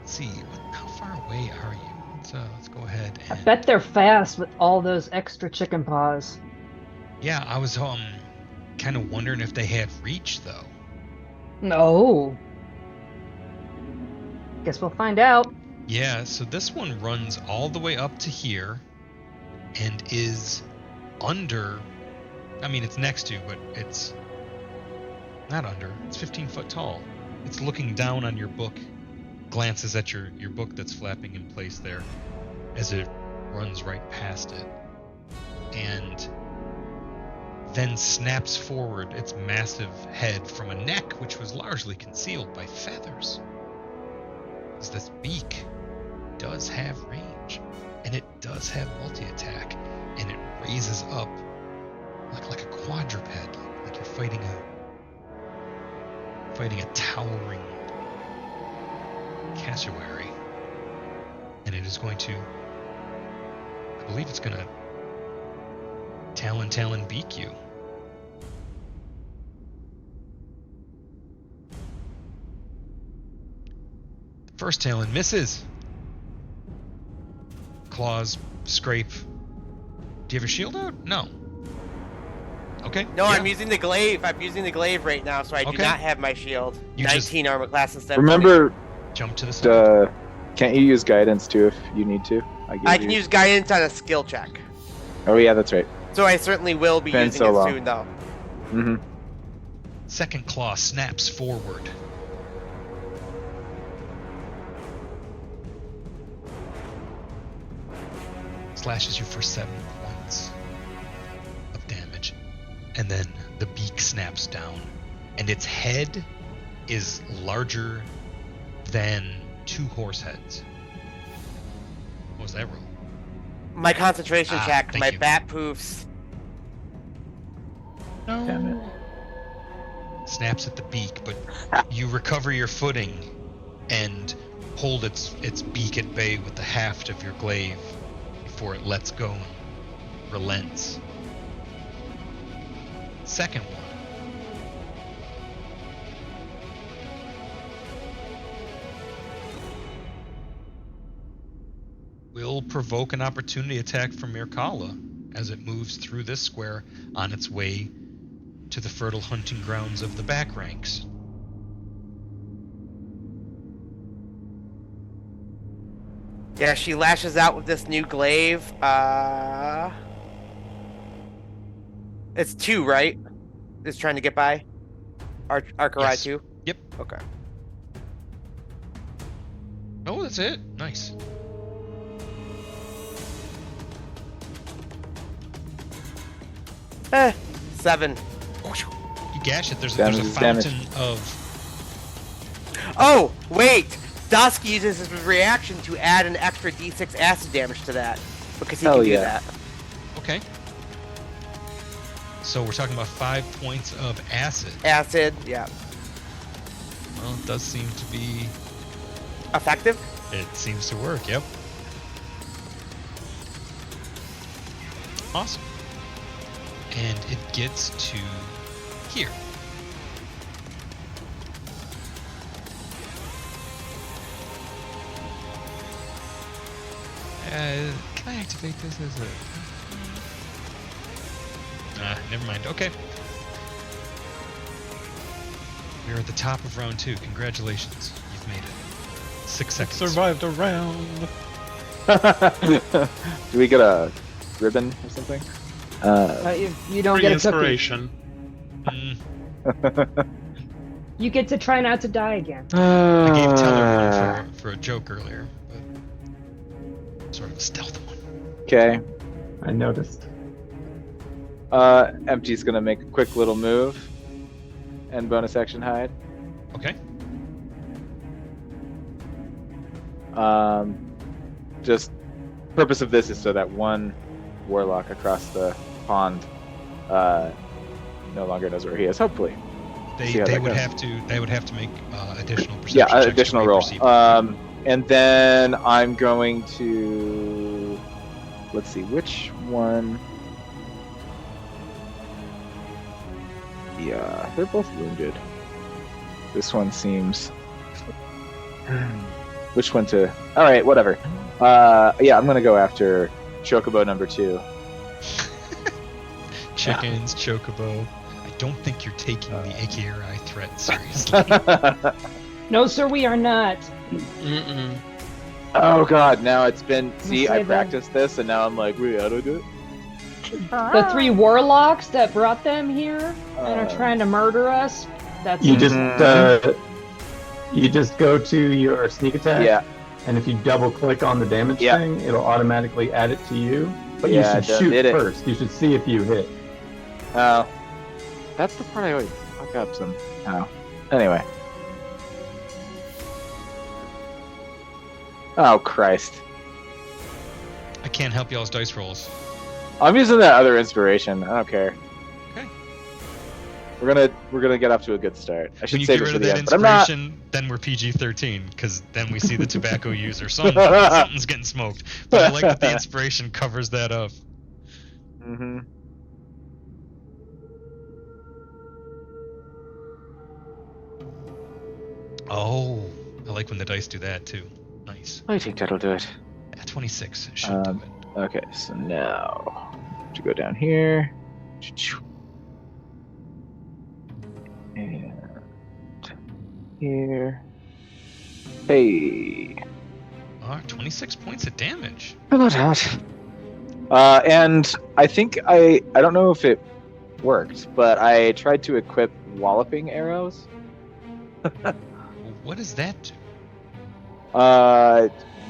Let's see, how far away are you? Let's go ahead I and... bet they're fast with all those extra chicken paws. Yeah, I was kind of wondering if they had reach, though. No. Guess we'll find out. Yeah, so this one runs all the way up to here and is under... I mean, it's next to, but it's not under. It's 15 foot tall. It's looking down on your book, glances at your book that's flapping in place there as it runs right past it. And then snaps forward its massive head from a neck which was largely concealed by feathers. As this beak does have range, and it does have multi-attack, and it raises up like a quadruped, like you're fighting a towering cassowary, and it is going to, I believe it's going to talon beak you. The first talon misses. Claws scrape. Do you have a shield out? No. Okay. No, yeah. I'm using the glaive. I'm using the glaive right now, so I do Okay. not have my shield. You 19 armor class instead of Remember, Jump to the side. can't you use guidance too if you need to? 20. I can use guidance on a skill check. Oh yeah, that's right. So I certainly will be Been using so it long. soon, though. Mm-hmm. Second claw snaps forward. Slashes you for 7 points of damage. And then the beak snaps down. And its head is larger than 2 horse heads. What was that roll? My concentration check, thank my you. bat poofs. No. Damn it. Snaps at the beak, but you recover your footing and hold its beak at bay with the haft of your glaive before it lets go and relents. Second one. Will provoke an opportunity attack from Mirkala as it moves through this square on its way to the fertile hunting grounds of the back ranks. Yeah, she lashes out with this new glaive. It's 2, right? It's trying to get by? Archerai Yes. 2? Yep. Okay. Oh, that's it. Nice. Eh, 7. You gash it. There's a Damage is damage. fountain of. Oh, wait! Dusk uses his reaction to add an extra d6 acid damage to that. Because he Hell can do yeah. that. Okay. So we're talking about 5 points of acid. Acid, yeah. Well, it does seem to be. Effective? It seems to work. Yep. Awesome. And it gets to here. Can I activate this as a... never mind. Okay. We're at the top of round 2. Congratulations. You've made it. 6 seconds. Survived a round. Do we get a ribbon or something? You don't Free get a cookie. inspiration. Mm, You get to try not to die again. I gave Teller one for a joke earlier, but sort of a stealth one. Okay. I noticed. Empty's gonna make a quick little move and bonus action hide. Okay. Just purpose of this is so that one warlock across the pond no longer knows where he is. Hopefully, They See how that would goes. have to make additional perception checks to additional be roll. perceived. And then I'm going to let's see which one. Yeah, they're both wounded. This one seems. Which one to? All right, whatever. Yeah, I'm gonna go after Chocobo number 2. Chickens, Chocobo. I don't think you're taking the AKRI threat seriously. No, sir, we are not. Mm-mm. Oh god, now it's been. See, I say that. practiced this, and now I'm like, we gotta do it. The 3 warlocks that brought them here and are trying to murder us. That's You it. just go to your sneak attack. Yeah, And if you double click on the damage Yeah. thing, it'll automatically add it to you. But Yeah, you should I shoot did it. first. You should see if you hit. That's the part I always fuck up somehow. Anyway. Oh, Christ. I can't help y'all's dice rolls. I'm using that other inspiration. I don't care. Okay. We're gonna get off to a good start. I When should you save get it rid for of the that end, but I'm not. inspiration, then we're PG-13, because then we see the tobacco user. Something's getting smoked. But I like that the inspiration covers that up. Mm-hmm. Oh, I like when the dice do that too. Nice. I think that'll do it. Yeah, 26 should do it. Okay, so now to go down here. And here. Hey. 26 points of damage. Hello, Dad. And I think I don't know if it worked, but I tried to equip walloping arrows. What does that do?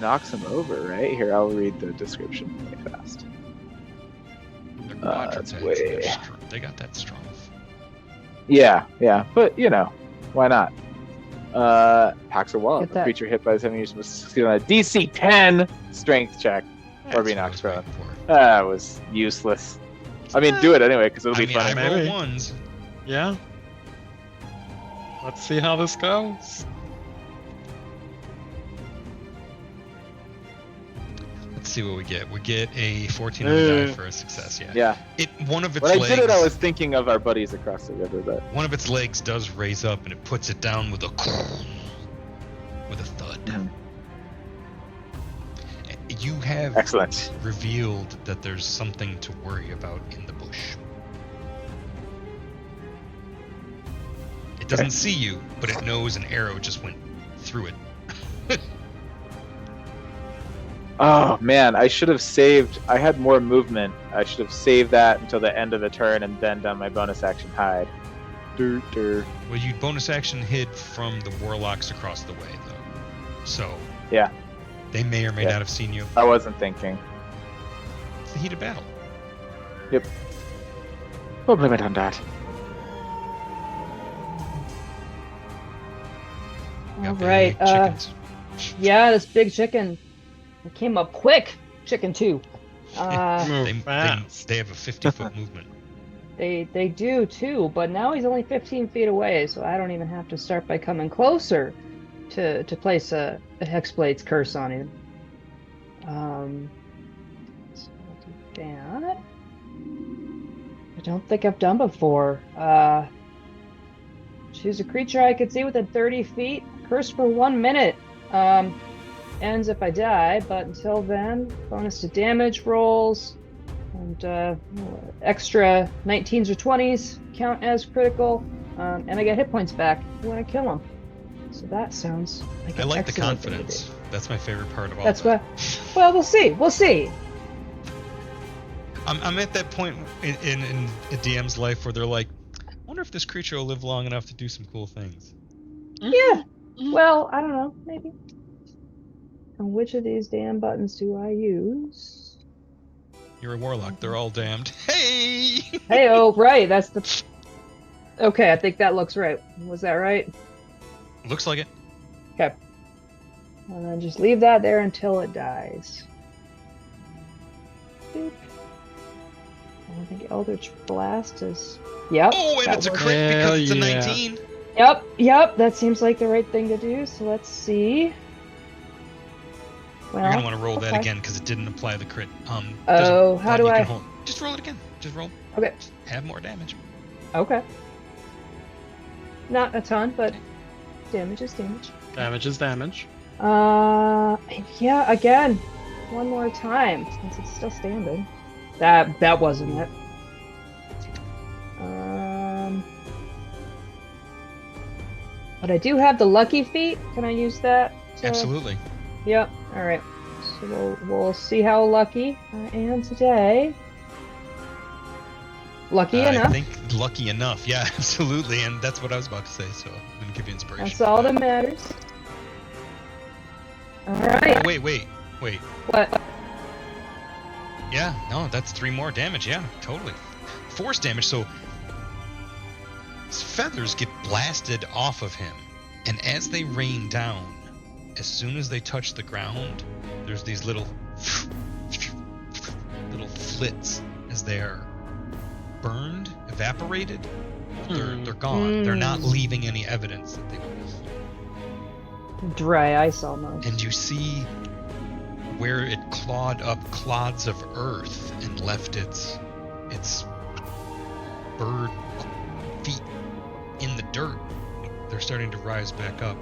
Knocks him over, right? Here, I'll read the description really fast. They're that's quadrupeds. way- They got that strong. Yeah, but why not? Packs a wallop. Get that. A creature hit by this enemy must succeed on a DC 10 strength check. That's be what I knocked was prone. waiting for. That was useless. I mean, do it anyway, because it'll I be mean, fun. I maybe. roll ones. Yeah. Let's see how this goes. Let's see what we get. We get a 14 on the die for a success. Yeah. Yeah. One of its When I legs. did it, I was thinking of our buddies across the river, but One of its legs does raise up, and it puts it down with a thud. Mhm. You have excellent. revealed that there's something to worry about in the bush. It doesn't see you, but it knows an arrow just went through it. Oh man, I should have saved. I had more movement. I should have saved that until the end of the turn and then done my bonus action hide. Well, you bonus action hid from the warlocks across the way, though. So Yeah. they may or may Yeah. not have seen you. I wasn't thinking. It's the heat of battle. We'll blame it on that. All Got right. big chickens. Yeah, this big chicken. It came up quick. Chicken too. Move fast. They have a 50-foot movement. They do too, but now he's only 15 feet away, so I don't even have to start by coming closer to place a Hexblade's curse on him. So I'll do that. I don't think I've done before. Choose a creature I could see within 30 feet. Curse for 1 minute. Ends if I die, but until then, bonus to damage rolls. And extra 19s or 20s count as critical, and I get hit points back when I kill him. So that sounds like I an like the excellent thing to confidence. do. That's my favorite part of all That's that. what. Well, we'll see. We'll see. I'm at that point in a DM's life where they're like, I wonder if this creature will live long enough to do some cool things. Yeah. Well, I don't know. Maybe. And which of these damn buttons do I use? You're a warlock. They're all damned. Hey! Hey, oh, right. That's the. Okay, I think that looks right. Was that right? Looks like it. Okay. And then just leave that there until it dies. Boop. I think Eldritch Blast is. Yep. Oh, and that it's a works. crit because it's a Hell yeah. 19. Yep. That seems like the right thing to do. So let's see. Well, You're gonna want to roll that okay. again because it didn't apply the crit. Oh, there's a how button do you I- can hold. Just roll it again. Just roll. Okay. Have more damage. Okay. Not a ton, but damage is damage. Damage is damage. Yeah, again, one more time since it's still standing. That wasn't it. But I do have the lucky feat. Can I use that? Absolutely. Yep. All right. So we'll see how lucky I am today. Lucky I enough. think lucky enough. Yeah, absolutely. And that's what I was about to say. So I'm gonna give you inspiration. That's all that matters. All right. Wait. What? Yeah, no, that's 3 more damage. Yeah, totally. force damage. So his feathers get blasted off of him, and as they rain down, as soon as they touch the ground, there's these little flits as they're burned, evaporated. They're gone. They're not leaving any evidence that they were here. Dry ice almost. And you see where it clawed up clods of earth and left its bird feet in the dirt. They're starting to rise back up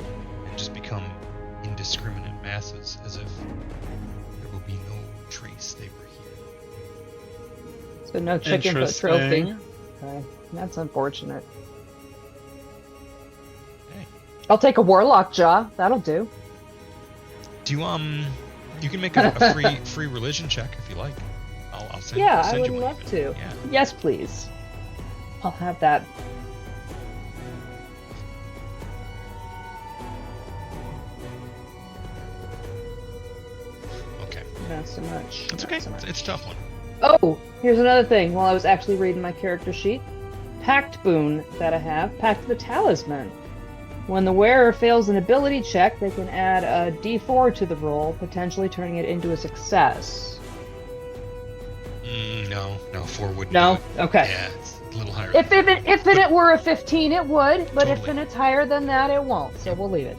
and just become indiscriminate masses, as if there will be no trace they were here. So no chicken foot trophy. Interesting. Okay. That's unfortunate. Hey. I'll take a warlock jaw. That'll do. Do you you can make a free religion check if you like. I'll send Yeah, I'll I send would you one love even. to. Yeah. Yes, please. I'll have that. Okay. Not so much. It's not okay. so much. It's a tough one. Oh, here's another thing. While I was actually reading my character sheet, Pact boon that I have, Pact the Talisman. When the wearer fails an ability check, they can add a D4 to the roll, potentially turning it into a success. No, 4 wouldn't. No? do it. Okay. Yeah, it's a little higher. If it were a 15, it would, but if Totally. it's higher than that, it won't. So we'll leave it.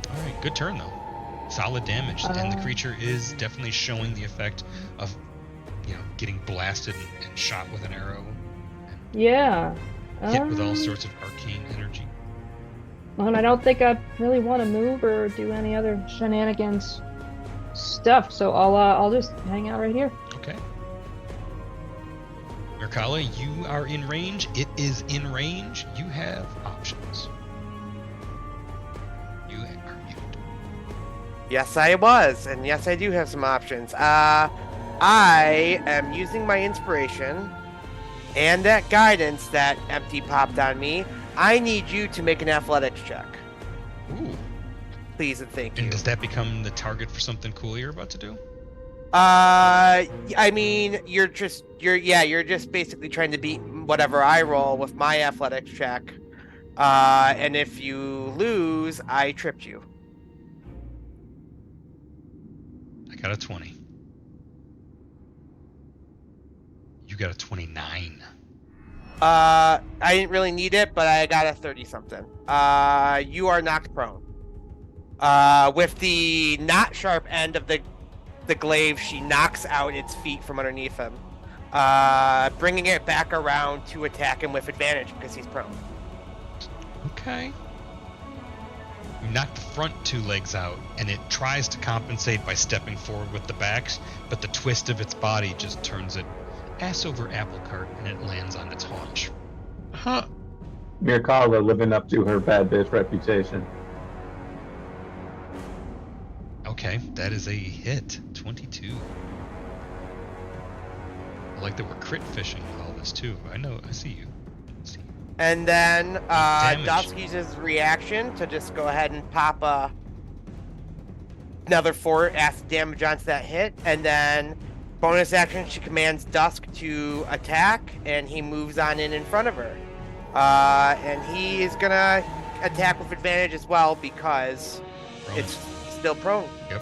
All right, good turn though. Solid damage, and the Uh, creature is definitely showing the effect of, getting blasted and shot with an arrow, Yeah. hit with all sorts of arcane energy. Well, and I don't think I really want to move or do any other shenanigans stuff, so I'll just hang out right here. Okay. Mirkala, you are in range. It is in range. You have options. You are muted. Yes, I was, and yes, I do have some options. I am using my inspiration and that guidance that Empty popped on me. I need you to make an athletics check, Ooh. please and thank you. And does that become the target for something cool you're about to do? I mean, you're just basically trying to beat whatever I roll with my athletics check. And if you lose, I tripped you. I got a 20. You got a 29. I didn't really need it, but I got a 30 something. You are knocked prone. With the not sharp end of the glaive, she knocks out its feet from underneath him, bringing it back around to attack him with advantage because he's prone. Okay. You knock the front 2 legs out, and it tries to compensate by stepping forward with the backs, but the twist of its body just turns it ass over apple cart, and it lands on its haunch. Huh. Mirkala living up to her bad bitch reputation. Okay, that is a hit. 22. I like that we're crit fishing with all this too. I see you. And then Damage. Dusk uses reaction to just go ahead and pop another 4 acid damage onto that hit, and then bonus action she commands Dusk to attack, and he moves on in front of her, and he is gonna attack with advantage as well because Prone. it's still prone. Yep.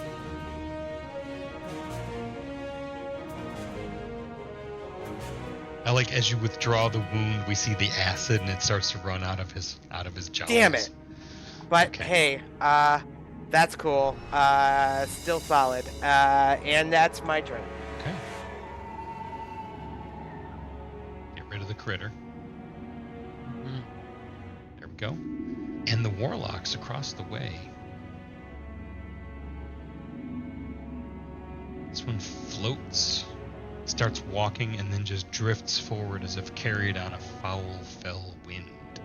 I like as you withdraw the wound, we see the acid and it starts to run out of his jowls. Damn it. But Okay. hey, that's cool. Still solid. And that's my turn. Okay. Get rid of the critter. Mhm. There we go. And the warlocks across the way. This one floats, starts walking, and then just drifts forward as if carried on a foul, fell wind,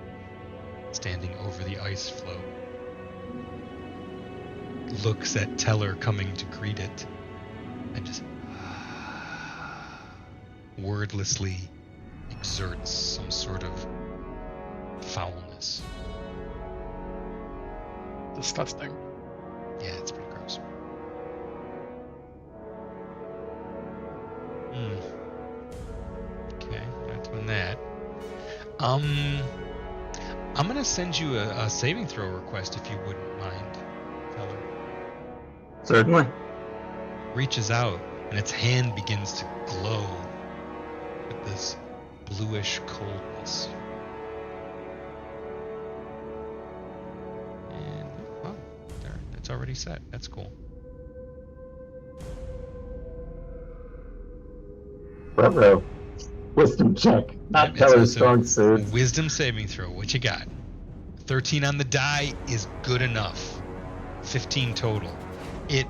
standing over the ice floe. Looks at Teller coming to greet it, and just wordlessly exerts some sort of foulness. Disgusting. Yeah, it's pretty gross. Okay. I'm gonna send you a saving throw request if you wouldn't mind, fella. Certainly. Reaches out and its hand begins to glow with this bluish coldness. And oh, there, it's already set. That's cool. Bravo. Wisdom check. Not Yep, it's Teller's also strong suit. Wisdom saving throw. What you got? 13 on the die is good enough. 15 total. It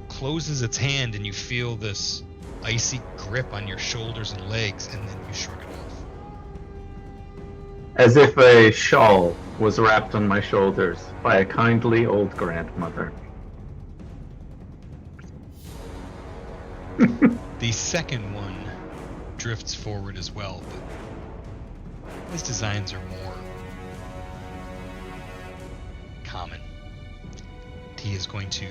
closes its hand and you feel this icy grip on your shoulders and legs, and then you shrug it off. As if a shawl was wrapped on my shoulders by a kindly old grandmother. The second one drifts forward as well, but his designs are more common. He is going to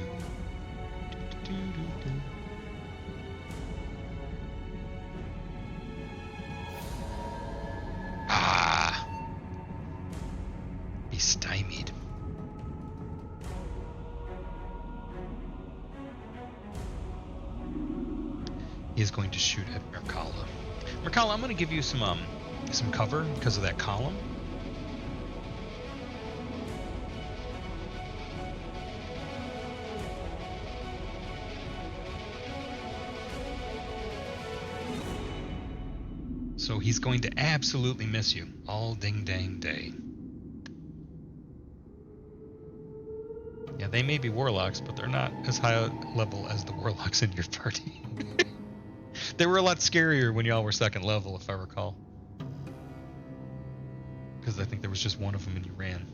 be stymied. He is going to shoot at Merkala. Merkala, I'm going to give you some cover because of that column. So he's going to absolutely miss you all ding dang day. Yeah, they may be warlocks, but they're not as high level as the warlocks in your party. They were a lot scarier when y'all were second level, if I recall. Because I think there was just one of them and you ran.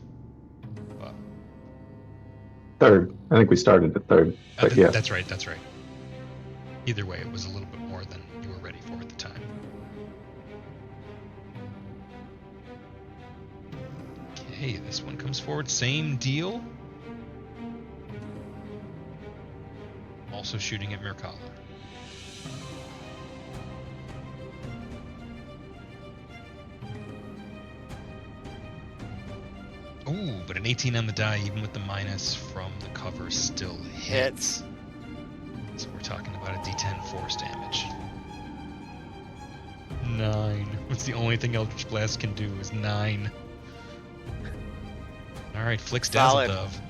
But, Third. I think we started at third. But yeah. That's right. Either way, it was a little bit more than you were ready for at the time. Okay, this one comes forward. Same deal. Also shooting at Merkala. Ooh, but an 18 on the die, even with the minus from the cover, still hits. So we're talking about a D10 force damage. 9. What's the only thing Eldritch Blast can do is 9. Alright, Flix Solid. Dazzle Dove.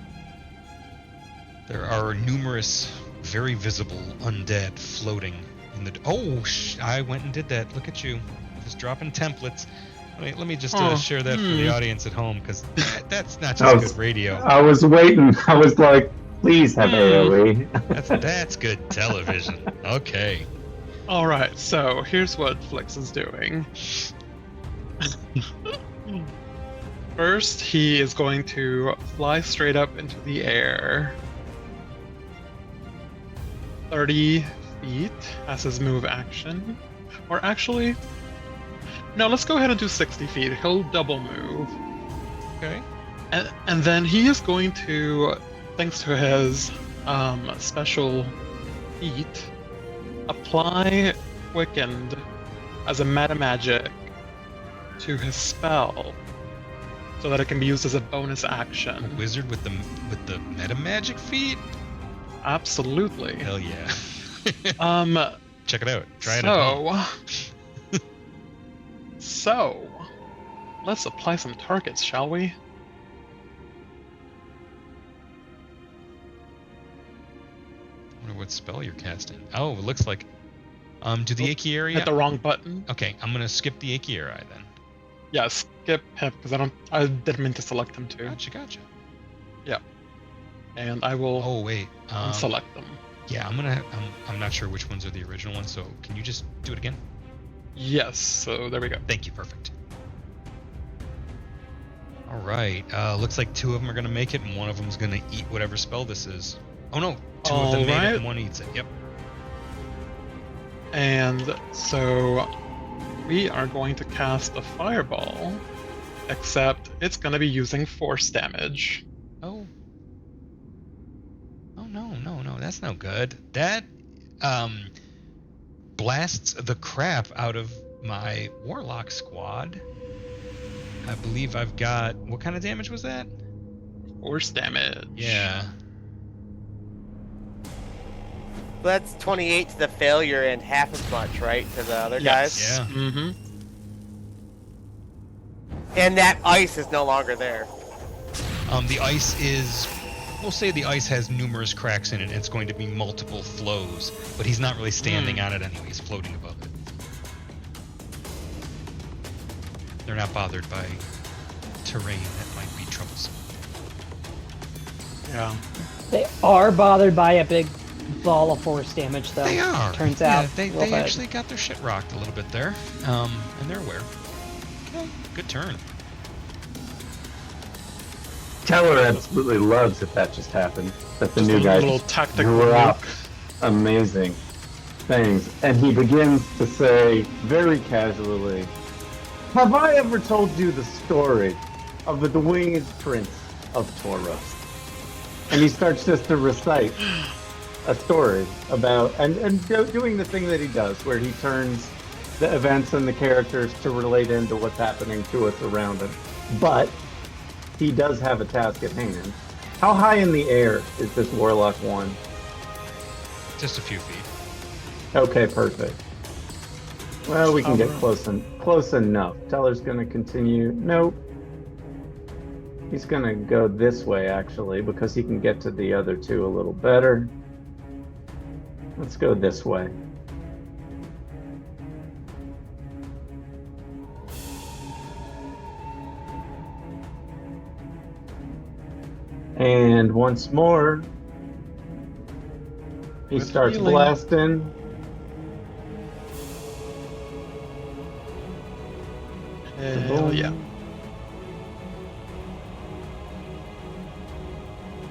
There are numerous, very visible undead floating in the... Oh, I went and did that. Look at you. Just dropping templates. Let me just share that for the audience at home, because that's not just good radio. I was waiting. I was like, please have AoE. That's good television. Okay. All right, so here's what Flix is doing. First, he is going to fly straight up into the air. 30 feet as his move action. Or actually, no, let's go ahead and do 60 feet. He'll double move. Okay. And then he is going to, thanks to his special feat, apply Quickened as a meta magic to his spell, so that it can be used as a bonus action. A wizard with the meta magic feat? Absolutely. Hell yeah. Check it out. Try it at home. So, let's apply some targets, shall we? I wonder what spell you're casting. Oh, it looks like... do the Achiari... Hit the wrong button. Okay, I'm gonna skip the Achiari then. Yeah, skip him, because I didn't mean to select him too. Gotcha. Yeah. And I will Oh, wait. select them. Yeah, I'm not sure which ones are the original ones, so can you just do it again? Yes, so there we go. Thank you, perfect. All right, looks like 2 of them are gonna make it, and 1 of them is gonna eat whatever spell this is. Oh no, 2 of them made it, and 1 eats it. Yep. And so we are going to cast a fireball, except it's going to be using force damage. Oh. Oh no, that's no good. That blasts the crap out of my warlock squad. I believe I've got, what kind of damage was that? Force damage. Yeah. That's 28 to the failure and half as much, right, to the other Yes. guys? Yeah. Mm-hmm. And that ice is no longer there. The ice is, we'll say the ice has numerous cracks in it. And it's going to be multiple flows, but he's not really standing on it anyway. He's floating above it. They're not bothered by terrain that might be troublesome. Yeah. They are bothered by a big ball of force damage, though. They are. Turns Yeah, out. they a little bit. actually got their shit rocked a little bit there, and they're aware. Okay, good turn. Teller absolutely loves if that just happened. That the Just new a guy little just tactical grew move. up amazing things. And he begins to say very casually, have I ever told you the story of the winged prince of Tauros? And he starts just to recite a story about, doing the thing that he does, where he turns the events and the characters to relate into what's happening to us around him. But he does have a task at hand. How high in the air is this Warlock one? Just a few feet. Okay, perfect. Well, we can get Hover. close enough. Teller's gonna continue. Nope. He's gonna go this way actually because he can get to the other two a little better. Let's go this way. And once more, he With starts healing. blasting. Hell yeah.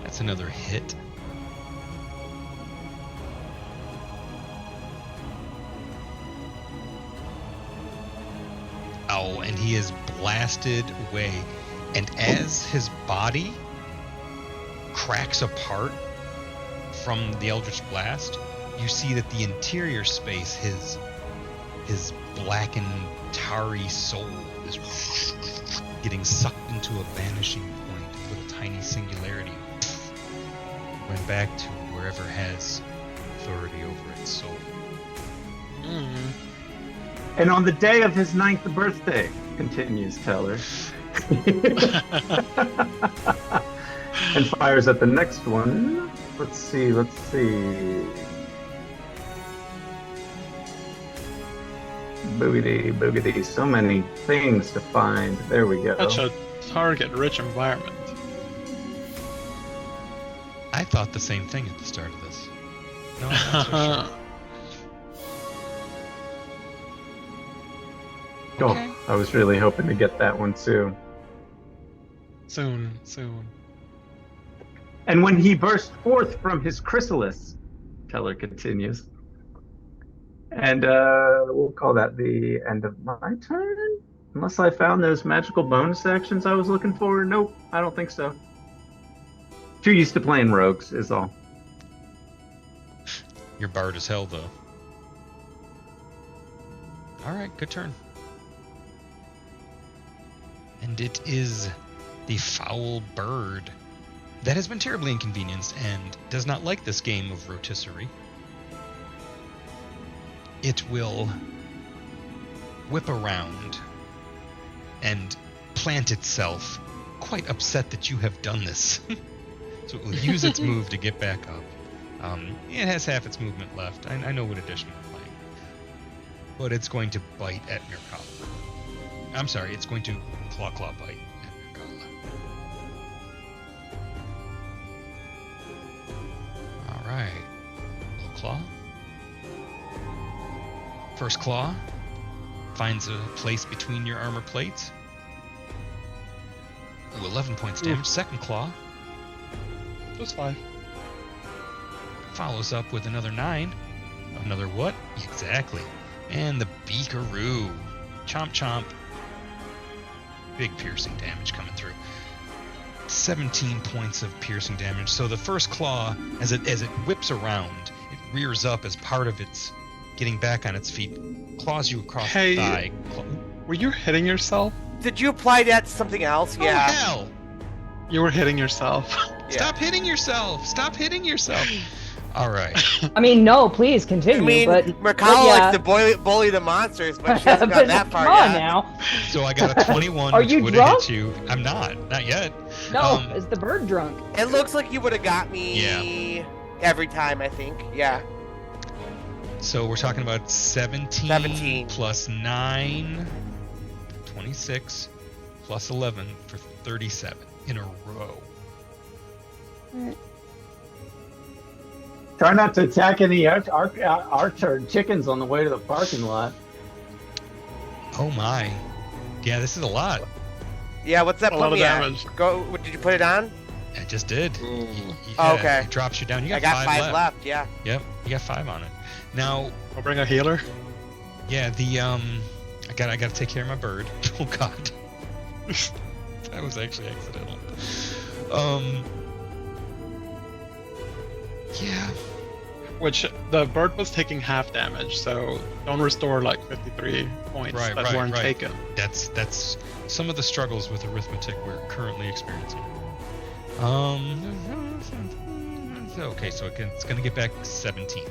That's another hit. Oh, and he is blasted away. And as his body cracks apart from the Eldritch Blast, you see that the interior space, his blackened, tarry soul is getting sucked into a vanishing point, a little tiny singularity. Went back to wherever has authority over its soul. Mm. And on the day of his 9th birthday, continues Teller, and fires at the next one. Let's see. Boogity. So many things to find. There we go. Such a target-rich environment. I thought the same thing at the start of this. No, I'm not so sure. Oh, Okay. I was really hoping to get that one too. Soon. And when he burst forth from his chrysalis, Teller continues. And we'll call that the end of my turn. Unless I found those magical bonus actions I was looking for. Nope, I don't think so. Too used to playing rogues is all. You're barred as hell, though. Alright, good turn. And it is the foul bird that has been terribly inconvenienced and does not like this game of rotisserie. It will whip around and plant itself, quite upset that you have done this. So it will use its move to get back up. It has half its movement left. I know what edition we're playing. But it's going to bite at Mirkala. I'm sorry, it's going to claw bite at Mirkala. Alright. Little claw. First claw finds a place between your armor plates. Ooh, 11 points damage. Second claw Just 5. follows up with another 9. Another what? Exactly. And the beakaroo. Chomp chomp. Big piercing damage coming through. 17 points of piercing damage. So the first claw, as it whips around, it rears up as part of its getting back on its feet, claws you across Hey. the thigh. Were you hitting yourself? Did you apply that to something else? Oh, Yeah. hell. You were hitting yourself. Stop hitting yourself. Stop hitting yourself. All right. I mean, no, please continue. I mean, but Mercala yeah. likes to bully the monsters, but she hasn't but gone that far come on yet. now. So I got a 21, Are which you would have drunk? hit you. I'm not yet. No, Um, is the bird drunk? It looks like you would have got me every time, I think. Yeah. So we're talking about 17, 17. plus 9, 26, plus 11 for 37 in a row. Try not to attack any archer chickens on the way to the parking lot. Oh my. Yeah, this is a lot. Yeah, what's that A put lot of me at? damage. Did you put it on? I just did. Oh, okay. It drops you down. You got, I got 5 left. left, yeah. Yep, you got 5 on it. Now, I'll bring a healer. yeah, the I gotta take care of my bird. Oh god. That was actually accidental. Yeah. Which the bird was taking half damage, so don't restore like 53 points Right, that right, weren't right. taken. That's some of the struggles with arithmetic we're currently experiencing. Okay, so it's gonna get back 17.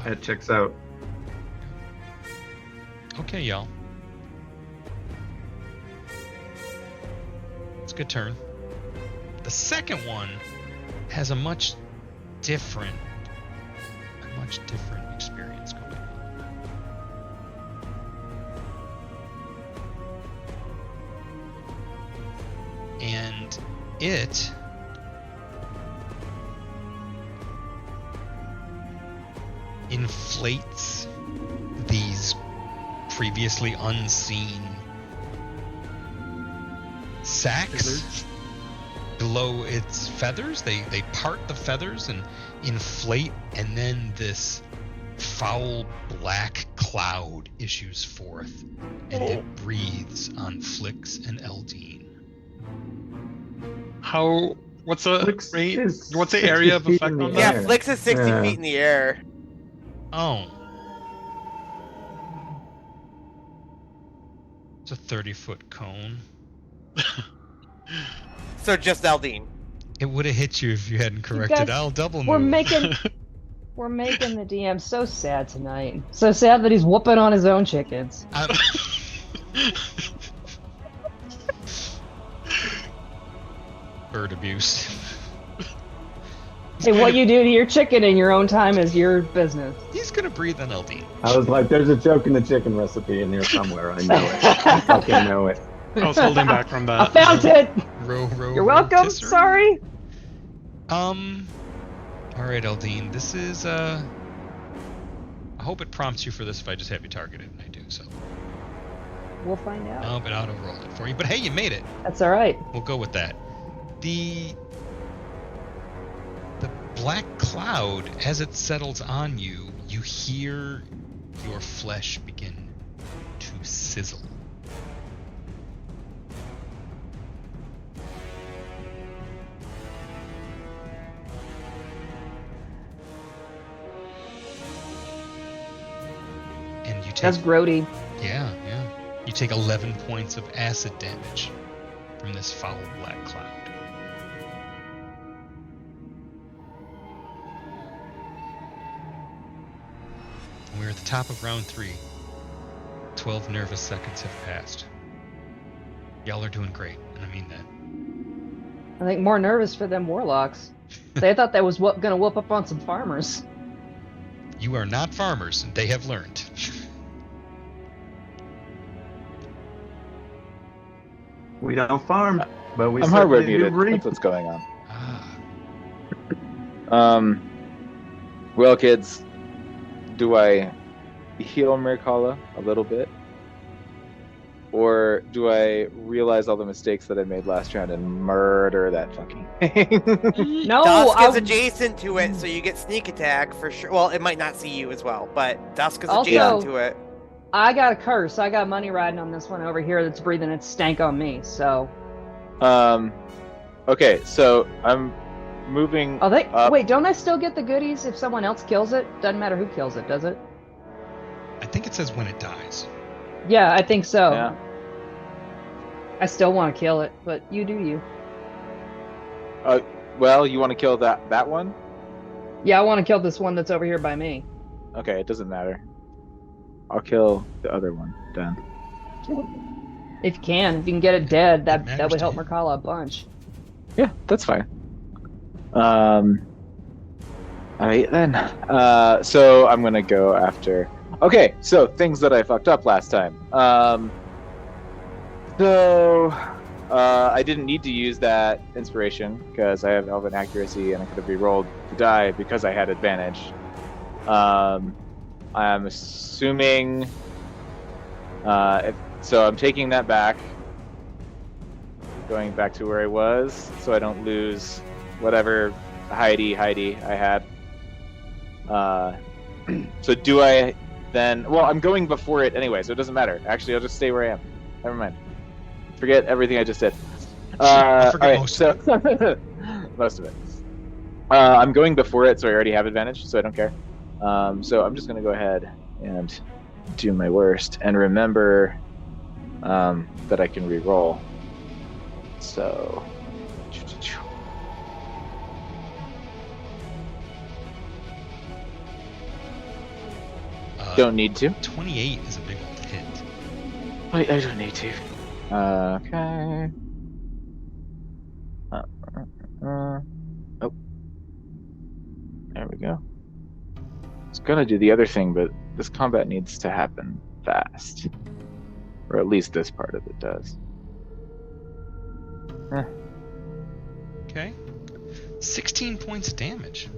That checks out. Okay, y'all. It's a good turn. The second one has a much different experience going on. And it inflates these previously unseen sacks Feathers. below its feathers. They part the feathers and inflate, and then this foul black cloud issues forth, and it breathes on Flix and Eldine. What's the Flix range? is What's the 60 area of feet effect in the on Yeah, that? air. Flix is 60 Yeah. feet in the air. Oh. It's a 30-foot cone. So just Eldine. It would have hit you if you hadn't corrected. guys- I'll double move. We're making the DM so sad tonight. So sad that he's whooping on his own chickens. I'm- Bird abuse. Hey, what you do to your chicken in your own time is your business. He's gonna breathe on Eldine. I was like, there's a joke in the chicken recipe in here somewhere. I know it. I fucking know it. I was holding back from I that. found it. Row. You're welcome. rotisserie? Sorry. All right, Eldine. This is I hope it prompts you for this if I just have you targeted, and I do so. We'll find out. No, but I'll roll it for you. But hey, you made it. That's all right. We'll go with that. The black cloud, as it settles on you, you hear your flesh begin to sizzle. And you take That's grody. yeah. You take 11 points of acid damage from this foul black cloud. We're at the top of round 3. 12 nervous seconds have passed. Y'all are doing great, and I mean that. I think more nervous for them warlocks. They thought that was gonna whoop up on some farmers. You are not farmers, and they have learned. We don't farm, but we I'm hardware certainly do muted. reap. That's what's going on. Ah, Well, kids, do I heal Mirkala a little bit? Or do I realize all the mistakes that I made last round and murder that fucking thing? No, Dusk is I- adjacent to it, so you get sneak attack for sure. Well, it might not see you as well, but Dusk is Also- adjacent to it. I got a curse. I got money riding on this one over here that's breathing its stank on me. So, Okay, so I'm moving oh, up. wait, don't I still get the goodies if someone else kills it? Doesn't matter who kills it, does it? I think it says when it dies. Yeah, I think so. Yeah. I still want to kill it, but you do you. Well, you want to kill that one? Yeah, I want to kill this one that's over here by me. Okay, it doesn't matter. I'll kill the other one then. If you can get it dead, that matters would to help you. Merkala a bunch. Yeah, that's fine. All right then. So I'm gonna go after. Okay, so things that I fucked up last time. I didn't need to use that inspiration because I have Elven accuracy and I could have re-rolled to die because I had advantage. I'm assuming. So I'm taking that back. Going back to where I was, so I don't lose whatever Heidi I had. So do I then? Well, I'm going before it anyway, so it doesn't matter. Actually, I'll just stay where I am. Never mind. Forget everything I just said. I forget alright, most of it. Most of it. I'm going before it, so I already have advantage, so I don't care. So I'm just gonna go ahead and do my worst, and remember that I can re-roll. So. Don't need to. 28 is a big old hit. I don't need to. Okay. Oh. There we go. It's gonna do the other thing, but this combat needs to happen fast. Or at least this part of it does. Okay. 16 points of damage.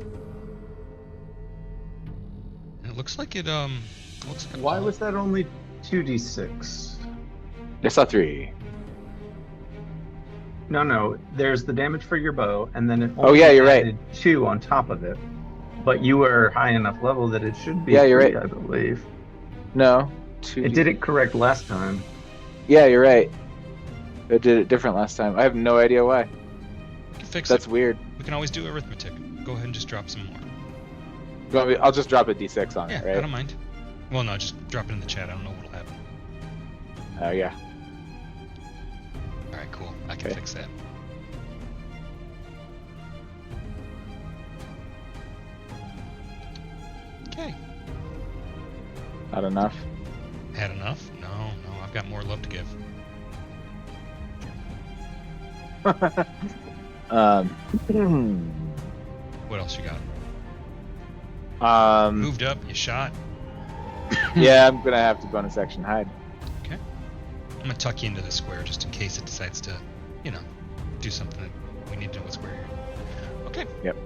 And it looks like it looks like Why was that only 2d6? I saw 3. No, there's the damage for your bow, and then it Oh, yeah, you're right. added 2 on top of it. But you were high enough level that it should be Yeah, you're 3, right. I believe. No. 2. It did it correct last time. Yeah, you're right. It did it different last time. I have no idea why. we can fix That's it. weird. We can always do arithmetic. Go ahead and just drop some more. You want me- I'll just drop a d6 on Yeah, it, right? I don't mind. Well, no, just drop it in the chat. I don't know what'll happen. Oh, yeah. All right, cool. I can Okay. fix that. Okay. Not enough. Had enough? No, I've got more love to give. What else you got? Moved up, you shot. Yeah, I'm gonna have to bonus action hide. I'm gonna tuck you into the square just in case it decides to, do something that we need to know what's where here. Okay. Yep.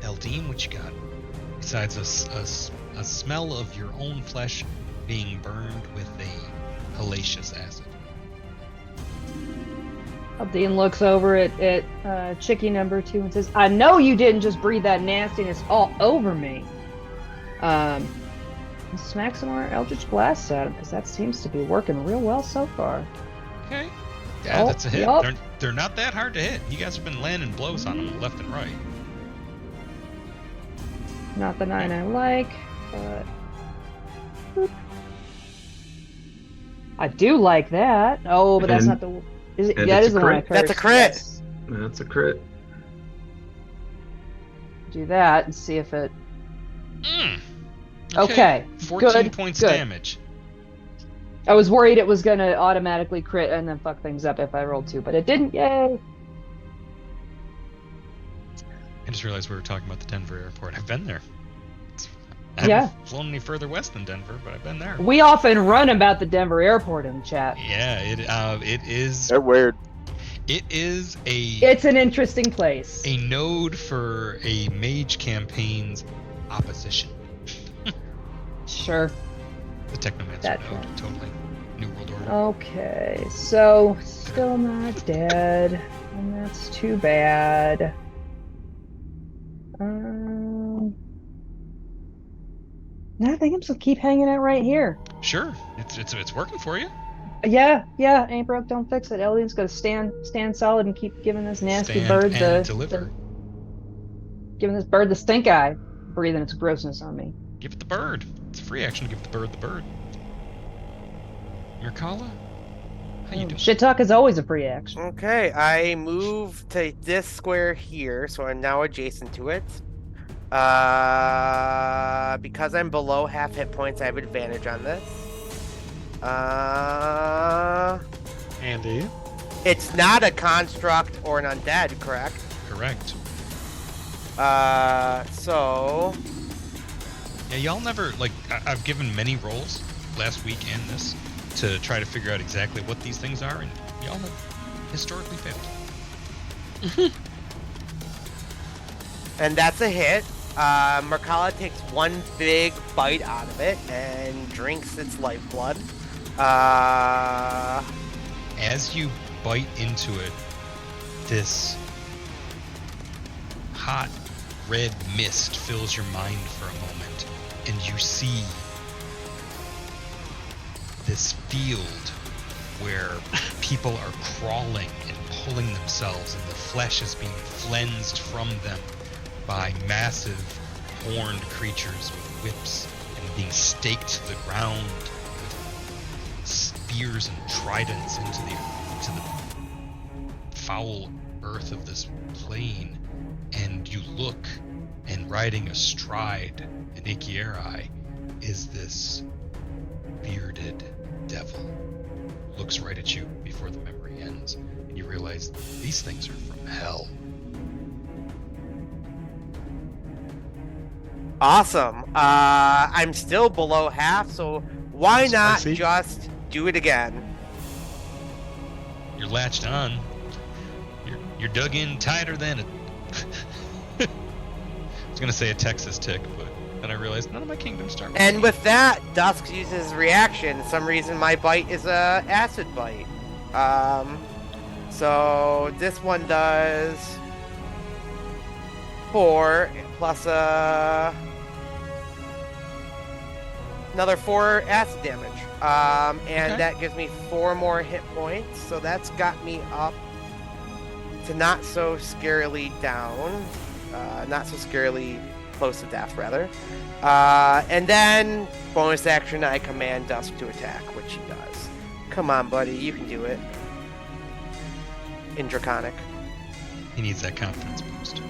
Eldine, what you got? Besides a smell of your own flesh being burned with a hellacious acid. Dean looks over at Chicky number 2 and says, I know you didn't just breathe that nastiness all over me. Smack some more Eldritch Blasts at him, because that seems to be working real well so far. Okay. Yeah, Oh, that's a hit. yup. They're not that hard to hit. You guys have been landing blows on them left and right. Not the 9 I like, but... Boop. I do like that. Oh, but that's And- not the... Is it? and Yeah, it it's is a the one I crit. cursed. That's a crit. Yes. That's a crit. Do that and see if it... Mm. Okay, 14 good, points good. damage. I was worried it was gonna automatically crit and then fuck things up if I rolled 2, but it didn't. Yay! I just realized we were talking about the Denver airport. I've been there. I Yeah. haven't flown any further west than Denver, but I've been there. We often run about the Denver airport in the chat. Yeah, it is. They're weird. It is It's an interesting place. a node for a mage campaign's opposition. Sure. The Technomancer That node, counts. totally. New World Order. Okay, so still not dead, and that's too bad. I think I'm just gonna keep hanging out right here. Sure, it's working for you. Yeah, ain't broke, don't fix it. Elliot's gonna stand solid and keep giving this nasty Stand bird and the deliver. giving this bird the stink eye, breathing its grossness on me. Give it the bird. It's a free action to give the bird the bird. Merkala? How you doing? Shit talk is always a free action. Okay, I move to this square here, so I'm now adjacent to it. Because I'm below half hit points, I have advantage on this. Andy. It's not a construct or an undead, correct? Correct. So Yeah, y'all never, like, I've given many rolls last week and this to try to figure out exactly what these things are, and y'all have historically failed. and that's a hit. Merkala takes one big bite out of it and drinks its lifeblood. As you bite into it, this hot red mist fills your mind for a moment, and you see this field where people are crawling and pulling themselves, and the flesh is being flensed from them by massive horned creatures with whips, and being staked to the ground with spears and tridents into the foul earth of this plain. And you look, and riding astride an Ikiarai is this bearded devil. Looks right at you before the memory ends, and you realize these things are from hell. Awesome. I'm still below half, so why not Spicy. just do it again? You're latched on. You're dug in tighter than a I was gonna say a Texas tick, but then I realized none of my kingdoms start with And E. with that, Dusk uses reaction. Some reason my bite is a acid bite. So this one does 4 plus another 4 acid damage. And Okay. that gives me 4 more hit points. So that's got me up to not so scarily down. Not so scarily close to death, rather. And then, bonus action, I command Dusk to attack, which he does. Come on, buddy, you can do it. In Draconic. He needs that confidence boost.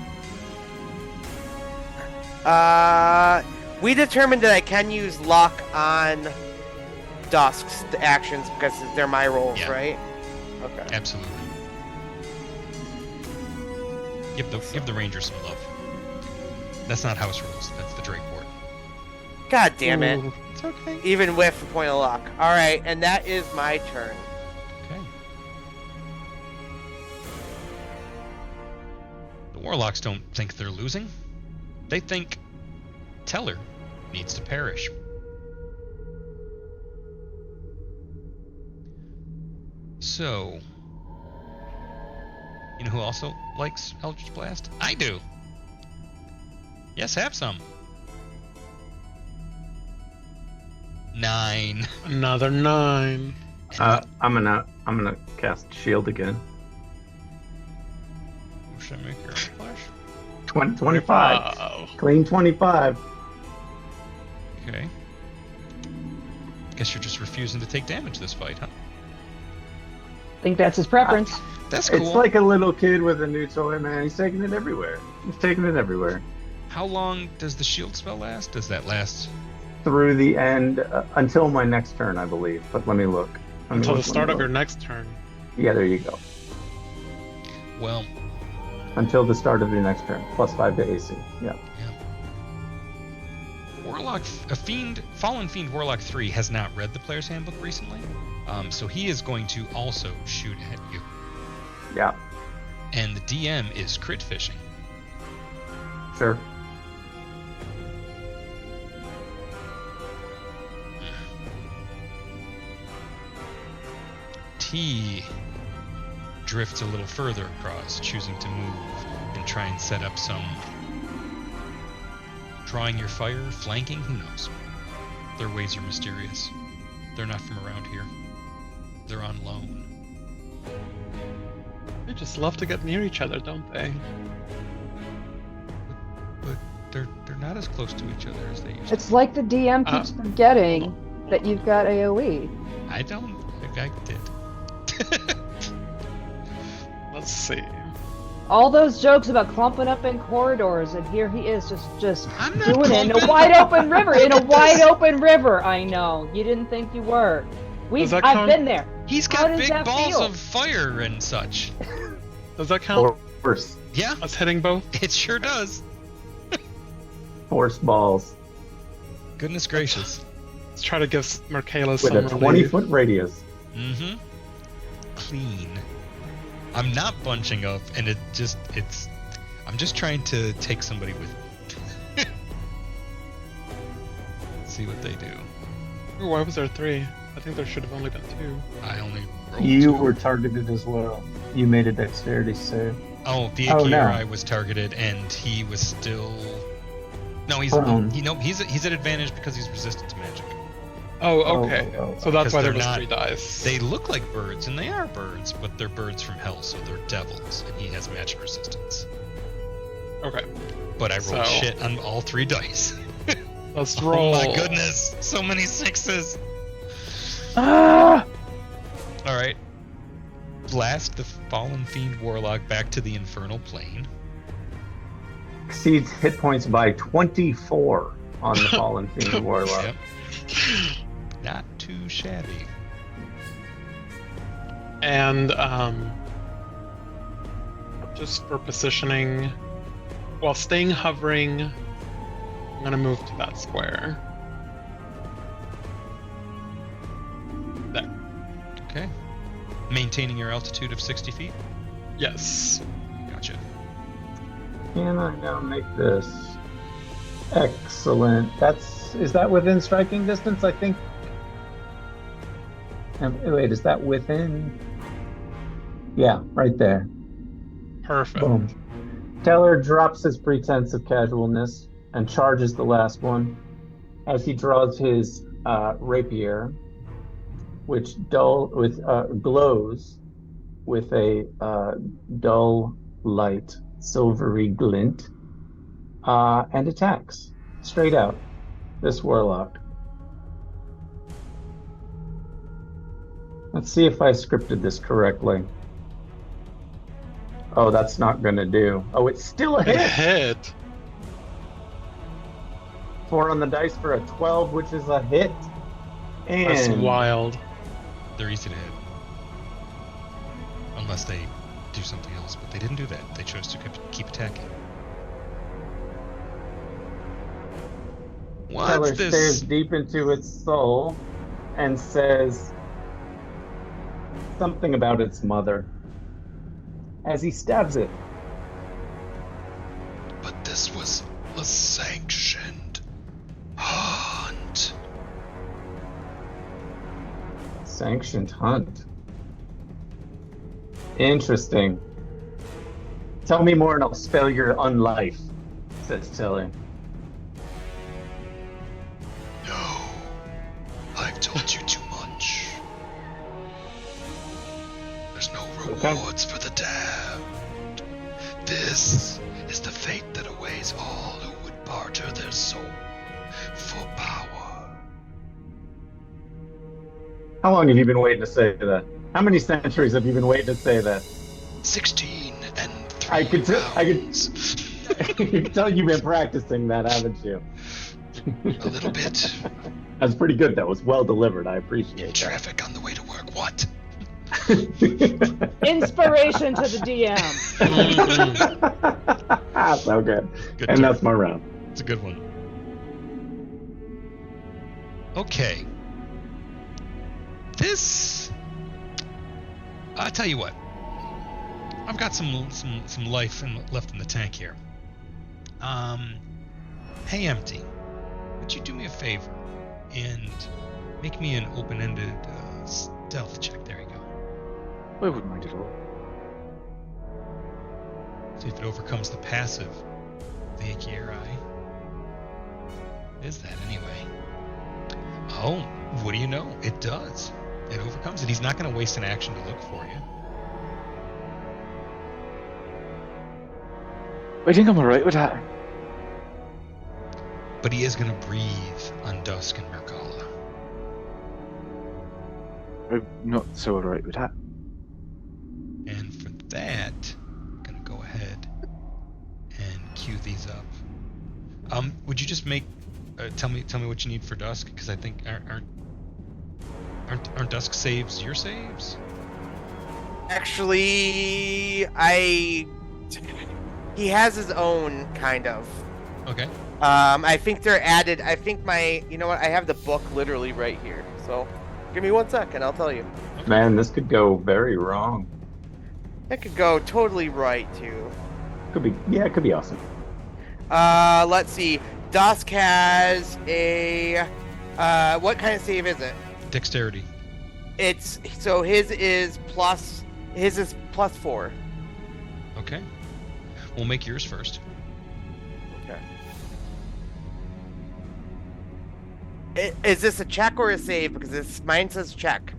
We determined that I can use luck on Dusk's actions because they're my rolls, Yeah. right? Okay. Absolutely. Give the ranger some love. That's not house rules. That's the Drake Ward. God damn it. Ooh. It's okay. Even with a point of luck. Alright, and that is my turn. Okay. The warlocks don't think they're losing. They think Teller needs to perish. So, you know who also likes Eldritch Blast? I do. Yes, have some. 9. Another 9. I'm gonna cast shield again. Should I make your own flash? 25. Wow. Clean 25. Okay. Guess you're just refusing to take damage this fight, huh? I think that's his preference. That's cool. It's like a little kid with a new toy, man. He's taking it everywhere. He's taking it everywhere. How long does the shield spell last? Does that last? Through the end, until my next turn, I believe. But let me look. Until the start of your next turn. Yeah, there you go. Well, Until the start of your next turn. Plus 5 to AC. Yeah. Warlock, Fallen Fiend Warlock 3 has not read the player's handbook recently, so he is going to also shoot at you. Yeah. And the DM is crit fishing. Sure. T drifts a little further across, choosing to move and try and set up some drawing your fire, flanking, who knows. Their ways are mysterious. They're not from around here. They're on loan. They just love to get near each other, don't they? But they're not as close to each other as they used to. It's like the DM keeps forgetting that you've got AoE. I don't I did. Let's see. All those jokes about clumping up in corridors, and here he is, just I'm not doing it in a clumping. wide open river. In a Look at wide this. open river. I know you didn't think you were. Does that I've count? been there. He's How got does big that balls feel? of fire and such. Does that count? Force. Yeah, Us hitting both? it sure does. Force balls. Goodness gracious. Let's try to give Merkala With some a relief. 20-foot radius. Mm-hmm. Clean. I'm not bunching up, and I'm just trying to take somebody with me. See what they do. Ooh, why was there 3? I think there should have only been 2. I only rolled You 2. were targeted as well. You made a dexterity save. Oh, the Oh, no. Akira was targeted, and he was still. No, he's Prone. he's at advantage because he's resistant to magic. Oh, Oh, okay. oh, oh. So that's 'Cause why there they're was not- 3 dice. They look like birds, and they are birds, but they're birds from hell, so they're devils, and he has magic resistance. Okay. But I rolled So- shit on all 3 dice. Let's Oh roll. my goodness, so many 6s. Ah! All right. Blast the fallen fiend warlock back to the infernal plane. Exceeds hit points by 24 on the Fallen Fiend Warlock. Yep. Not too shabby. And just for positioning, while staying hovering, I'm gonna move to that square. There. Okay. Maintaining your altitude of 60 feet. Yes. Gotcha. Can I now make this? Excellent. Is that within striking distance? I think. Wait, is that within? Yeah, right there. Perfect. Boom. Teller drops his pretense of casualness and charges the last one as he draws his rapier, which glows with a dull light silvery glint, and attacks straight out this warlock. Let's see if I scripted this correctly. Oh, that's not gonna do. Oh, it's still a It hit. hit. 4 on the dice for a 12, which is a hit. That's And wild. They're easy to hit. Unless they do something else, but they didn't do that. They chose to keep attacking. Teller What's stares this? deep into its soul and says something about its mother as he stabs it. But this was a sanctioned hunt. Sanctioned hunt. Interesting. Tell me more and I'll spell your unlife, says Teller. No, I've told you too much. There's no Okay. rewards for the damned. This is the fate that awaits all who would barter their soul for power. How long have you been waiting to say that? How many centuries have you been waiting to say that? 16 and 3 I could rounds. I can tell you've been practicing that, haven't you? A little bit. That's pretty good. That was well delivered. I appreciate Traffic on the way to work. What? that. Inspiration to the DM. So good. Good And turn. that's my round. It's a good one. Okay. This. I tell you what. I've got some life left in the tank here. Hey, Empty. Would you do me a favor and make me an open-ended stealth check? There you go. I wouldn't mind at all. See if it overcomes the passive. The Akira. Is that anyway? Oh, what do you know? It does. It overcomes it. He's not going to waste an action to look for you. I think I'm alright with that. But he is going to breathe on Dusk and Merkala. I'm not so alright with that. And for that, I'm gonna go ahead and queue these up. Would you just make tell me what you need for Dusk? Because I think aren't Dusk saves your saves? Actually, he has his own kind of. Okay. I think they're added. I think you know what? I have the book literally right here. So, give me 1 second. I'll tell you. Man, this could go very wrong. It could go totally right too. Could be, yeah, it could be awesome. Let's see. Dusk has a. What kind of save is it? Dexterity. His is +4. Okay. We'll make yours first. Okay. Is this a check or a save? Because mine says check.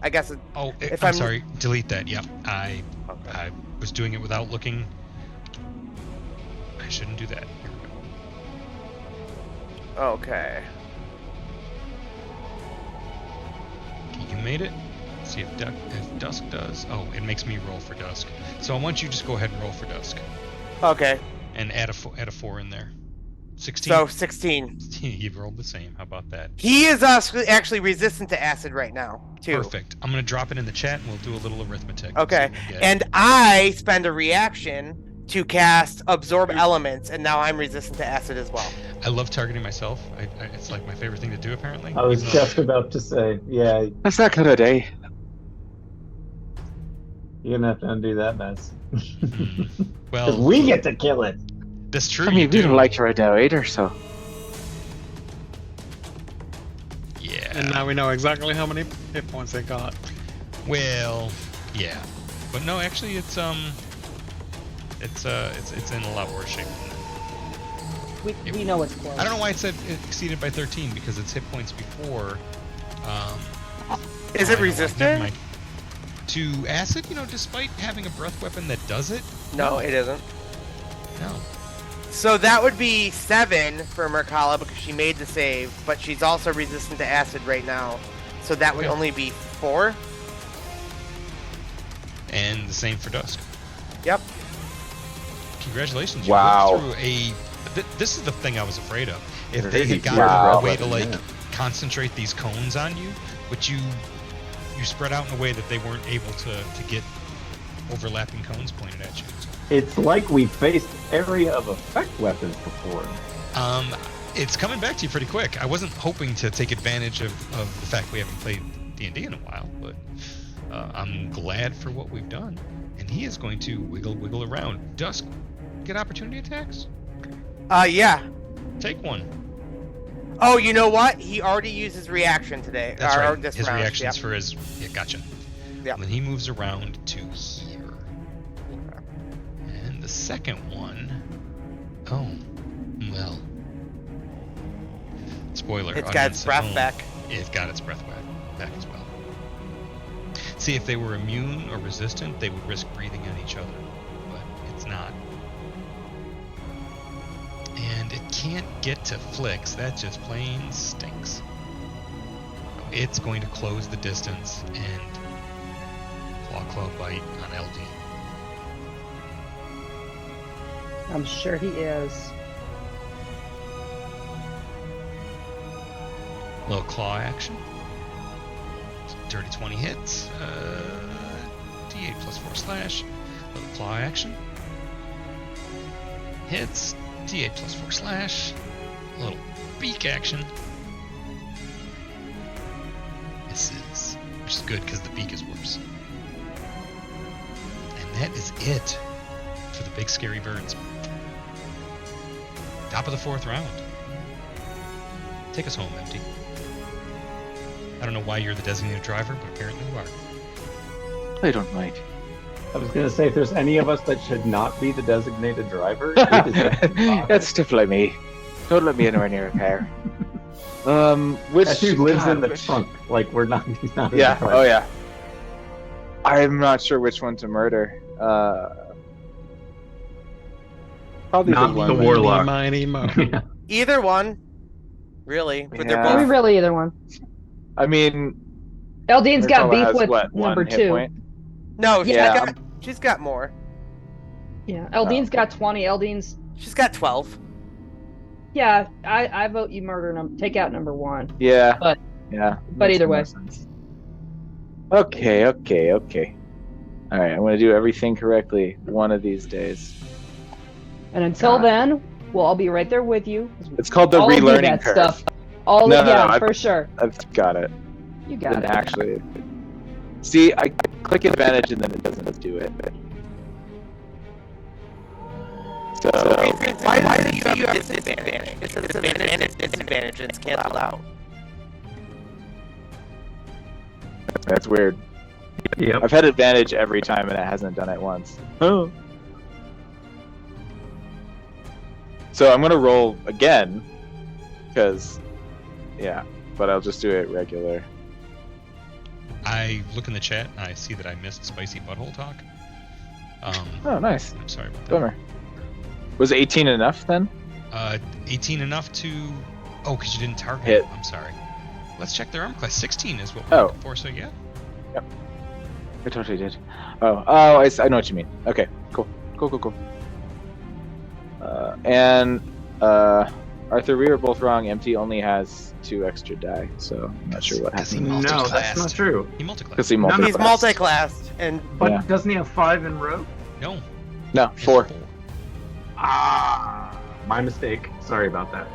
I guess. Oh, If I'm I'm- sorry. Delete that. Yep. I Okay. was doing it without looking. I shouldn't do that. Here we go. Okay. Okay, you made it. Let's see if Dusk does. Oh, it makes me roll for Dusk. So I want you to just go ahead and roll for Dusk Okay. and add a 4 in there. 16. So 16. You rolled the same. How about that? He is actually resistant to acid right now, too. Perfect. I'm gonna drop it in the chat and we'll do a little arithmetic. Okay. See what we get. And I spend a reaction to cast Absorb Elements, and now I'm resistant to acid as well. I love targeting myself. It's like my favorite thing to do, apparently. I was Even though- just about to say, yeah, That's that kind of day. you're gonna have to undo that mess. Hmm. 'Cause Well, we get to kill it. that's true. I you mean, we do. don't like you right now either, so. Yeah. And now we know exactly how many hit points they got. Well, yeah. But no, actually, it's in a lot worse shape. We know it's close. I don't know why it said it exceeded by 13 because its hit points before. Is I it know what, never resistant? mind. To acid, despite having a breath weapon that does it. No, it isn't. No. So that would be 7 for Merkala because she made the save, but she's also resistant to acid right now. So that would Okay. only be 4. And the same for Dusk. Yep. Congratulations. You Wow. lived through this is the thing I was afraid of. If they Very had gotten wow. a way to Yeah. concentrate these cones on you, but you spread out in a way that they weren't able to get overlapping cones pointed at you. It's like we faced area of effect weapons before. It's coming back to you pretty quick. I wasn't hoping to take advantage of the fact we haven't played D&D in a while, but I'm glad for what we've done. And he is going to wiggle around. Dusk, get opportunity attacks? Yeah. Take one. Oh, you know what? He already used his reaction today. That's or right. This His round. reactions Yep. for his... Yeah, gotcha. Yep. And then he moves around to here. And the second one... Oh. Well. Spoiler. It's got audience its at breath home. back. It's got its breath back as well. See, if they were immune or resistant, they would risk breathing on each other. But it's not. And it can't get to Flix. That just plain stinks. It's going to close the distance and claw bite on LD. I'm sure he is. Little claw action. Dirty 20 hits. D8 plus 4 slash. Little claw action. Hits. D8 plus 4 slash. Little beak action. Misses. Which is good because the beak is worse. And that is it for the big scary birds. Top of the 4th round. Take us home, Empty. I don't know why you're the designated driver, but apparently you are. I don't mind. I was gonna say, if there's any of us that should not be the designated driver, it is that That's stuff like me. Don't let me anywhere near a car. Which That dude lives in the which- trunk. Like he's not. In Yeah. the car. Oh yeah. I'm not sure which one to murder. Probably Not the the one. war- Warlock. Mighty, mo. Yeah. Either one. Really. But they're Yeah. Maybe both. really either one. I mean, Eldine's got Mircalla beef has with what, number one hit 2. point? No, Yeah. she's got more. Yeah, Eldine's got 20. Eldine's. She's got 12. Yeah, I vote you murder take out number 1. Yeah. But- yeah. but makes either more way. sense. Okay. All right, I'm gonna do everything correctly one of these days. And until God. then, we'll all be right there with you. It's called the All do relearning that curve. stuff. All No, no, yeah, no, for sure. I've got it. You got Didn't it. actually. See, I click advantage and then it doesn't do it. So Why do you have disadvantage? It's a disadvantage and it's canceled out. that's weird. Yep. I've had advantage every time and it hasn't done it once. Oh. So I'm gonna roll again, because, yeah, but I'll just do it regular. I look in the chat. I see that I missed spicy butthole talk. Oh, nice. I'm sorry about that. Bummer. Was 18 enough then? 18 enough to. Oh, because you didn't target. Hit. I'm sorry. Let's check their armor class. 16 is what Oh. we're looking for. So yeah. I totally did. Oh, I know what you mean. Okay, cool. And Arthur, we were both wrong. MT only has 2 extra die, so I'm not sure what Because he happened. No, that's multi-classed. not true. He multi-classed. Because he No, no, multi He's multi-classed, and But Yeah. doesn't he have 5 in row? No. No, it's 4. Ah, my mistake. Sorry about that.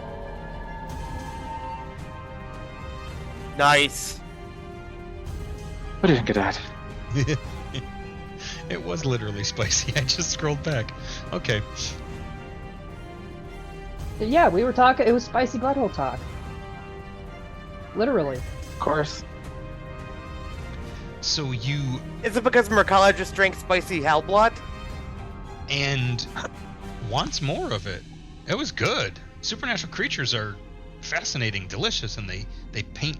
nice. I didn't get that. It was literally spicy. I just scrolled back. Okay. Yeah, we were talking. It was spicy butthole talk. Literally. Of course. So you Is it because Mircalla just drank spicy hellblood? and wants more of it. It was good. Supernatural creatures are fascinating, delicious, and they paint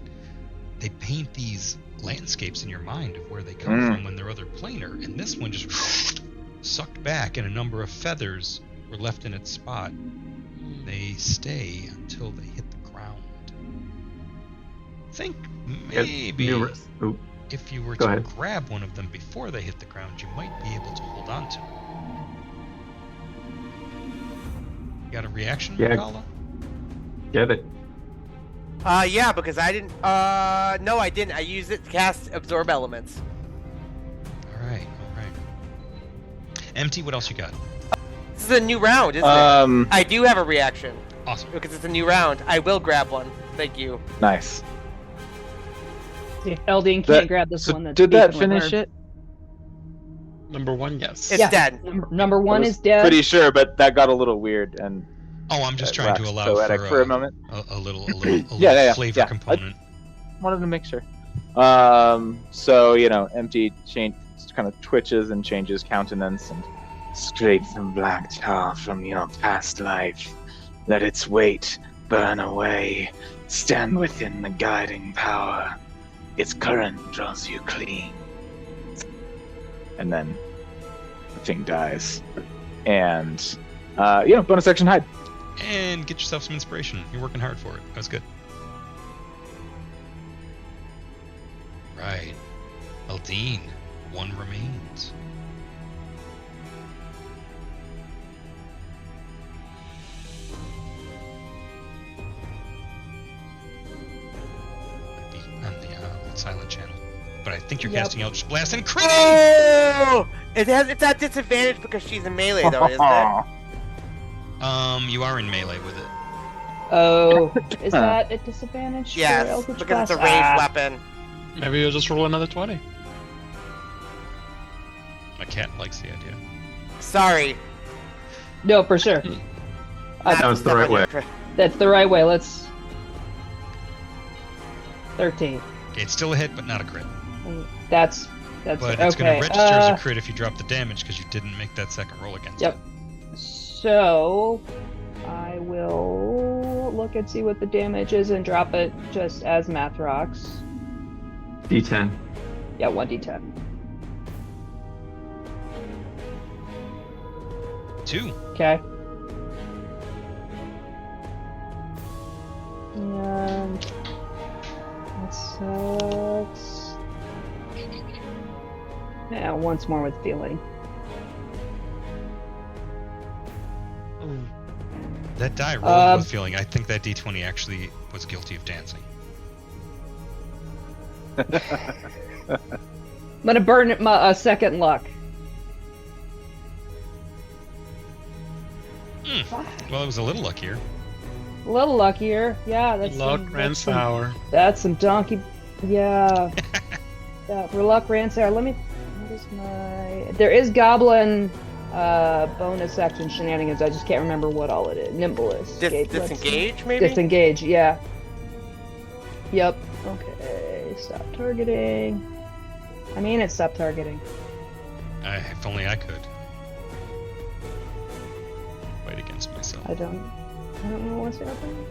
these landscapes in your mind of where they come from when they're other planar. And this one just sucked back, and a number of feathers were left in its spot. They stay until they hit the ground. Think maybe Numerous. Oop. if you were Go to ahead. grab one of them before they hit the ground, you might be able to hold on to it. You got a reaction, Yeah. Mircalla? Get it. Yeah, because I didn't. No, I didn't. I used it to cast Absorb Elements. All right. Empty. What else you got? This is a new round, isn't it? I do have a reaction Awesome. because it's a new round. I will grab one. Thank you. Nice. See if Eldine can't That- grab this So one. That's did that beefing with finish her. it? Number 1, yes. It's Yeah. dead. Number 1 I was is dead. Pretty sure, but that got a little weird and Oh, I'm just trying to waxed allow poetic for a moment. a little Yeah. flavor Yeah. component. Wanted to make sure. So empty kind of twitches and changes countenance and straight from black tar from your past life. Let its weight burn away. Stand within the guiding power. Its current draws you clean. And then the thing dies. And bonus action hide. And get yourself some inspiration. You're working hard for it. That was good. Right. Eldine, 1 remains. Might be on the silent channel. But I think you're Yep. casting Eldritch Blast and crit! Oh! It's at disadvantage because she's in melee, though, isn't it? You are in melee with it. Oh, is that a disadvantage? for Yes, Eldritch because it's a Blast? ranged weapon. Maybe you'll just roll another 20. My cat likes the idea. Sorry. No, for sure. That was the right way. That's the right way. Let's. 13. Okay, it's still a hit, but not a crit. That's But okay. it's going to register as a crit if you drop the damage because you didn't make that second roll against Yep. it. So I will look and see what the damage is and drop it just as math rocks. D10. Yeah, 1d10. 2. Okay. And that sucks. Yeah, once more with feeling. That die rolled with feeling. I think that D20 actually was guilty of dancing. I'm gonna burn a second luck. Well, it was a little luckier. A little luckier. Yeah, that's Luck some, ran sour. That's some donkey. Yeah. Yeah, for luck ran sour. Let me. What is my? There is goblin bonus action shenanigans. I just can't remember what all it is. Nimbleness. Disengage, maybe? Disengage. Yeah. Yep. Okay. Stop targeting. I mean, it stopped targeting. If only I could. Fight against myself. I don't know what's happening.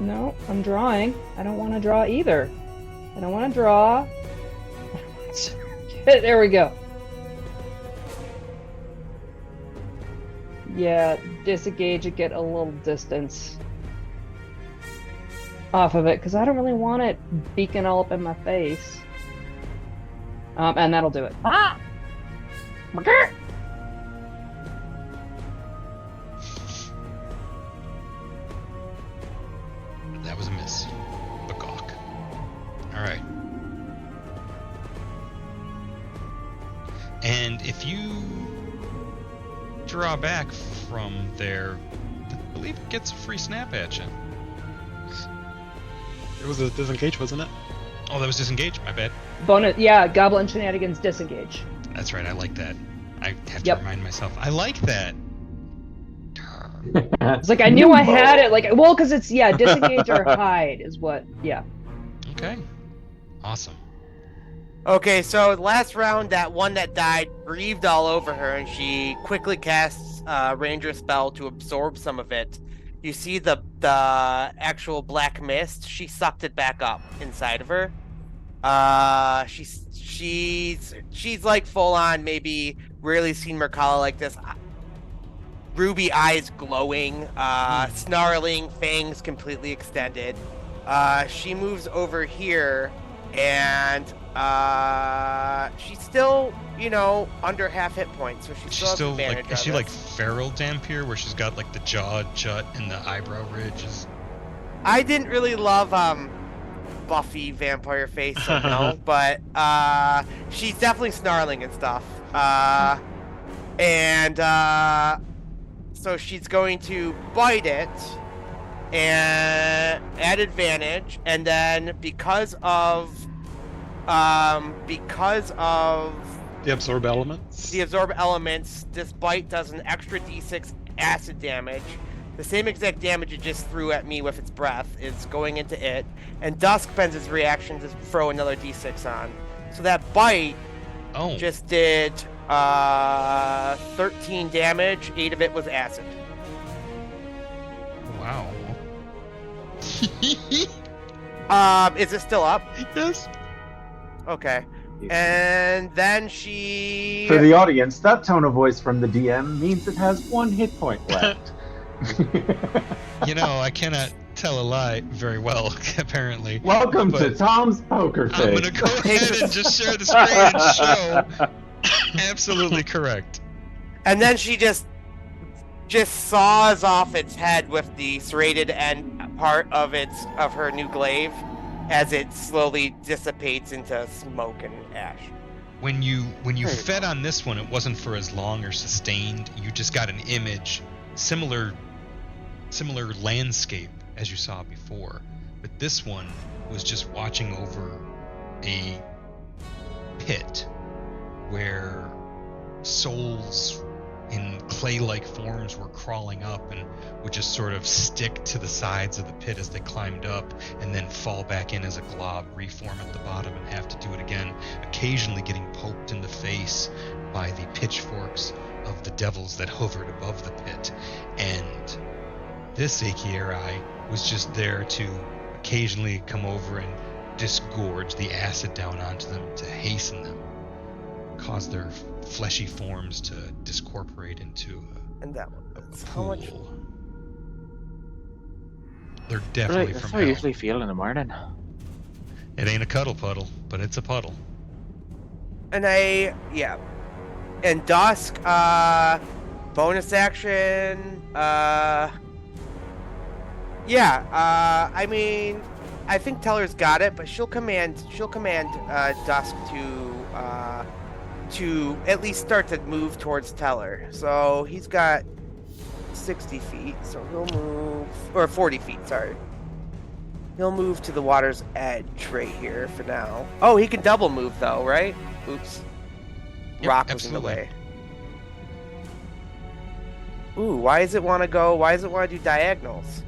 No, I'm drawing. I don't want to draw either. I don't want to draw. There we go. Yeah, disengage and get a little distance off of it, because I don't really want it beaking all up in my face. And that'll do it. Ah! Okay. That was a miss. Bagok. Alright. And if you draw back from there, I believe it gets a free snap at you. It was a disengage, wasn't it? Oh, that was disengage. My bad. Bonus, yeah, goblin shenanigans disengage. That's right. I like that. I have to Yep. remind myself. I like that. It's like I knew I had it. Like, well, because it's disengage or hide is what. Yeah. Okay. Awesome. Okay, so last round, that one that died breathed all over her, and she quickly casts a ranger spell to absorb some of it. You see the actual black mist. She sucked it back up inside of her. She's like full on. Maybe rarely seen Merkala like this. Ruby eyes glowing, snarling, fangs completely extended. She moves over here, and she's still, under half hit points, so she She's still still has advantage like, is on she this. like feral Dampier, where she's got like the jaw jut and the eyebrow ridges? I didn't really love Buffy vampire face, so no, but she's definitely snarling and stuff. So she's going to bite it and at advantage, and then because of The absorb elements. the absorb elements, this bite does an extra d6 acid damage. The same exact damage it just threw at me with its breath is going into it, and Dusk spends its reaction to throw another d6 on. So that bite just did 13 damage. 8 of it was acid. Wow. Is it still up? Yes. Okay. And then she... For the audience, that tone of voice from the DM means it has 1 hit point left. I cannot tell a lie very well, apparently. Welcome to But Tom's Poker I'm Face. gonna go ahead and just share the screen and show. Absolutely correct. And then she just saws off its head with the serrated end part of her new glaive as it slowly dissipates into smoke and ash. When you There you fed on this one, it wasn't for as long or sustained. You just got an image, similar landscape as you saw before. But this one was just watching over a pit where souls in clay-like forms were crawling up and would just sort of stick to the sides of the pit as they climbed up and then fall back in as a glob, reform at the bottom and have to do it again, occasionally getting poked in the face by the pitchforks of the devils that hovered above the pit. And this Akieri was just there to occasionally come over and disgorge the acid down onto them to hasten them, cause their fleshy forms to discorporate into And that a one. How pool. much? They're definitely That's from how I hell. usually feel in the morning. It ain't a cuddle puddle. but it's a puddle. And and Dusk, bonus action, I mean, I think Teller's got it, but she'll command Dusk to at least start to move towards Teller. So he's got 60 feet, so he'll move, or 40 feet, sorry. He'll move to the water's edge right here for now. Oh, he can double move though, right? Oops. Yep, Rock was in the absolutely. way. Ooh, why does it want to do diagonals?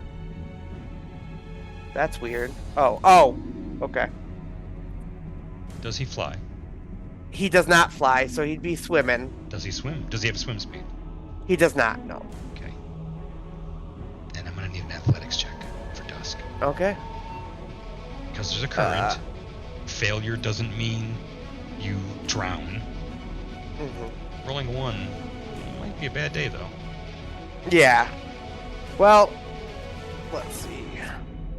That's weird. Oh, okay. Does he fly? He does not fly, so he'd be swimming. Does he swim? Does he have swim speed? He does not, no. Okay. And I'm gonna need an athletics check for Dusk. Okay. Because there's a current. Failure doesn't mean you drown. Mm-hmm. Rolling a 1 might be a bad day, though. Yeah. Well, let's see.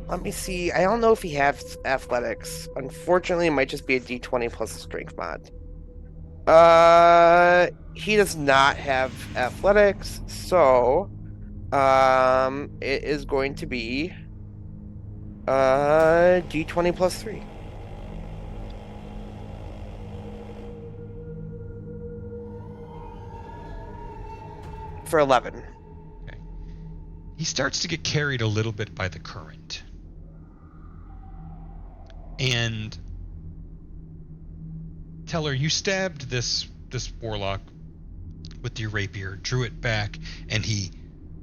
Let me see. I don't know if he has athletics. Unfortunately, it might just be a D20 plus a strength mod. He does not have athletics, so it is going to be D20 plus 3. For 11. Okay. He starts to get carried a little bit by the current. And Teller, you stabbed this warlock with your rapier, drew it back, and he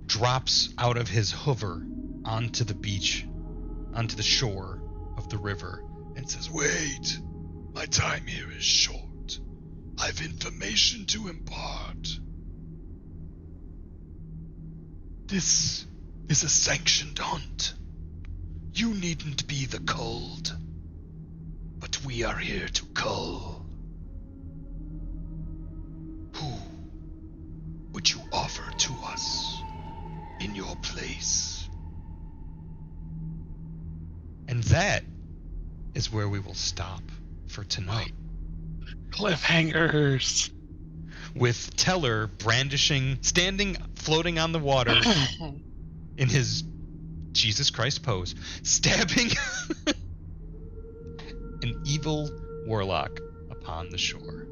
drops out of his hover onto the beach, onto the shore of the river, and says, "Wait, my time here is short. I've information to impart. This is a sanctioned hunt. You needn't be the culled, but we are here to cull. Who would you offer to us in your place?" And that is where we will stop for tonight. Cliffhangers. With Teller floating on the water in his Jesus Christ pose, stabbing an evil warlock upon the shore.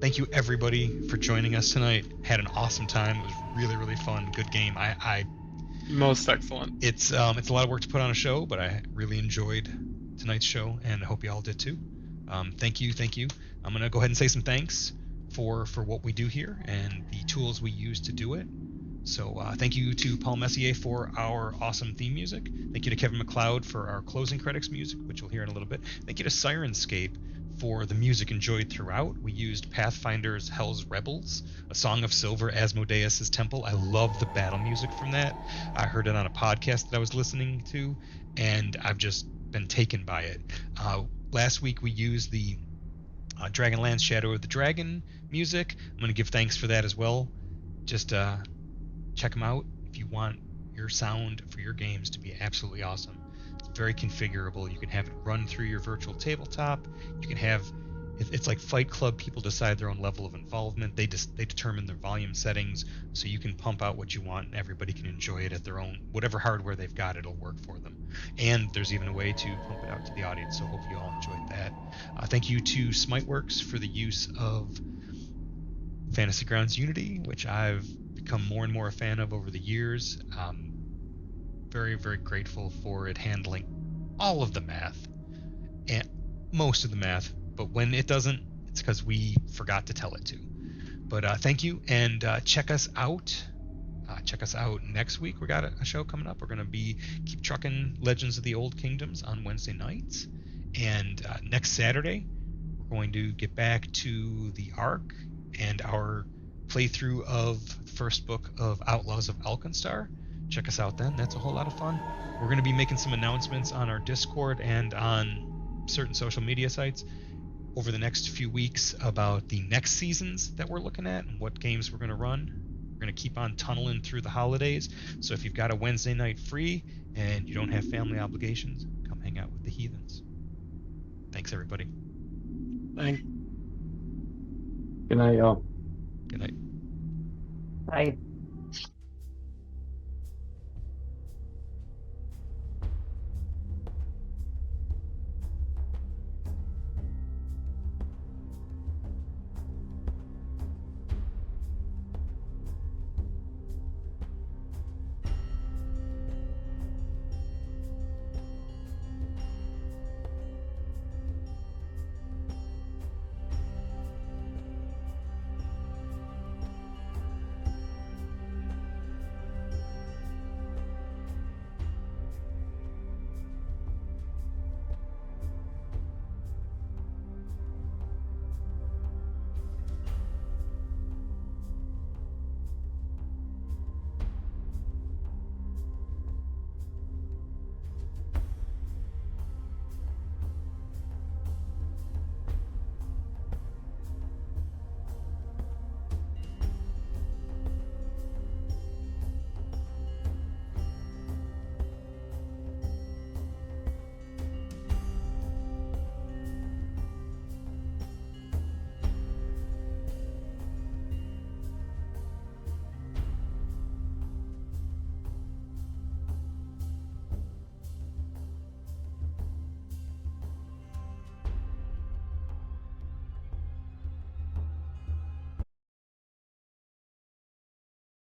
Thank you everybody for joining us tonight. Had an awesome time. It was really, really fun. Good game. Most excellent. It's a lot of work to put on a show, but I really enjoyed tonight's show, and I hope you all did too. Thank you. I'm gonna go ahead and say some thanks for what we do here and the tools we use to do it. So thank you to Paul Messier for our awesome theme music. Thank you to Kevin MacLeod for our closing credits music, which you'll hear in a little bit. Thank you to Sirenscape for the music enjoyed throughout. We used Pathfinder's Hell's Rebels, A Song of Silver, Asmodeus' Temple. I love the battle music from that. I heard it on a podcast that I was listening to, and I've just been taken by it. Last week we used the Dragonlance Shadow of the Dragon music. I'm going to give thanks for that as well. Just check them out if you want your sound for your games to be absolutely awesome. It's very configurable. You can have it run through your virtual tabletop. You can have it's like Fight Club. People decide their own level of involvement. They determine their volume settings, so you can pump out what you want and everybody can enjoy it at their own, whatever hardware they've got, it'll work for them. And there's even a way to pump it out to the audience, so hope you all enjoyed that. Thank you to Smiteworks for the use of Fantasy Grounds Unity, which I've become more and more a fan of over the years. Very, very grateful for it handling all of the math and most of the math, but when it doesn't, it's because we forgot to tell it to. But thank you, and check us out. Check us out next week. We got a show coming up. We're going to keep trucking Legends of the Old Kingdoms on Wednesday nights, and next Saturday we're going to get back to the Ark and our playthrough of the first book of Outlaws of Alkenstar. Check us out then. That's a whole lot of fun. We're going to be making some announcements on our Discord and on certain social media sites over the next few weeks about the next seasons that we're looking at and what games we're going to run. We're going to keep on tunneling through the holidays, so if you've got a Wednesday night free and you don't have family obligations, come hang out with the Heathens. Thanks, everybody. Thank Good night, y'all. Good night. I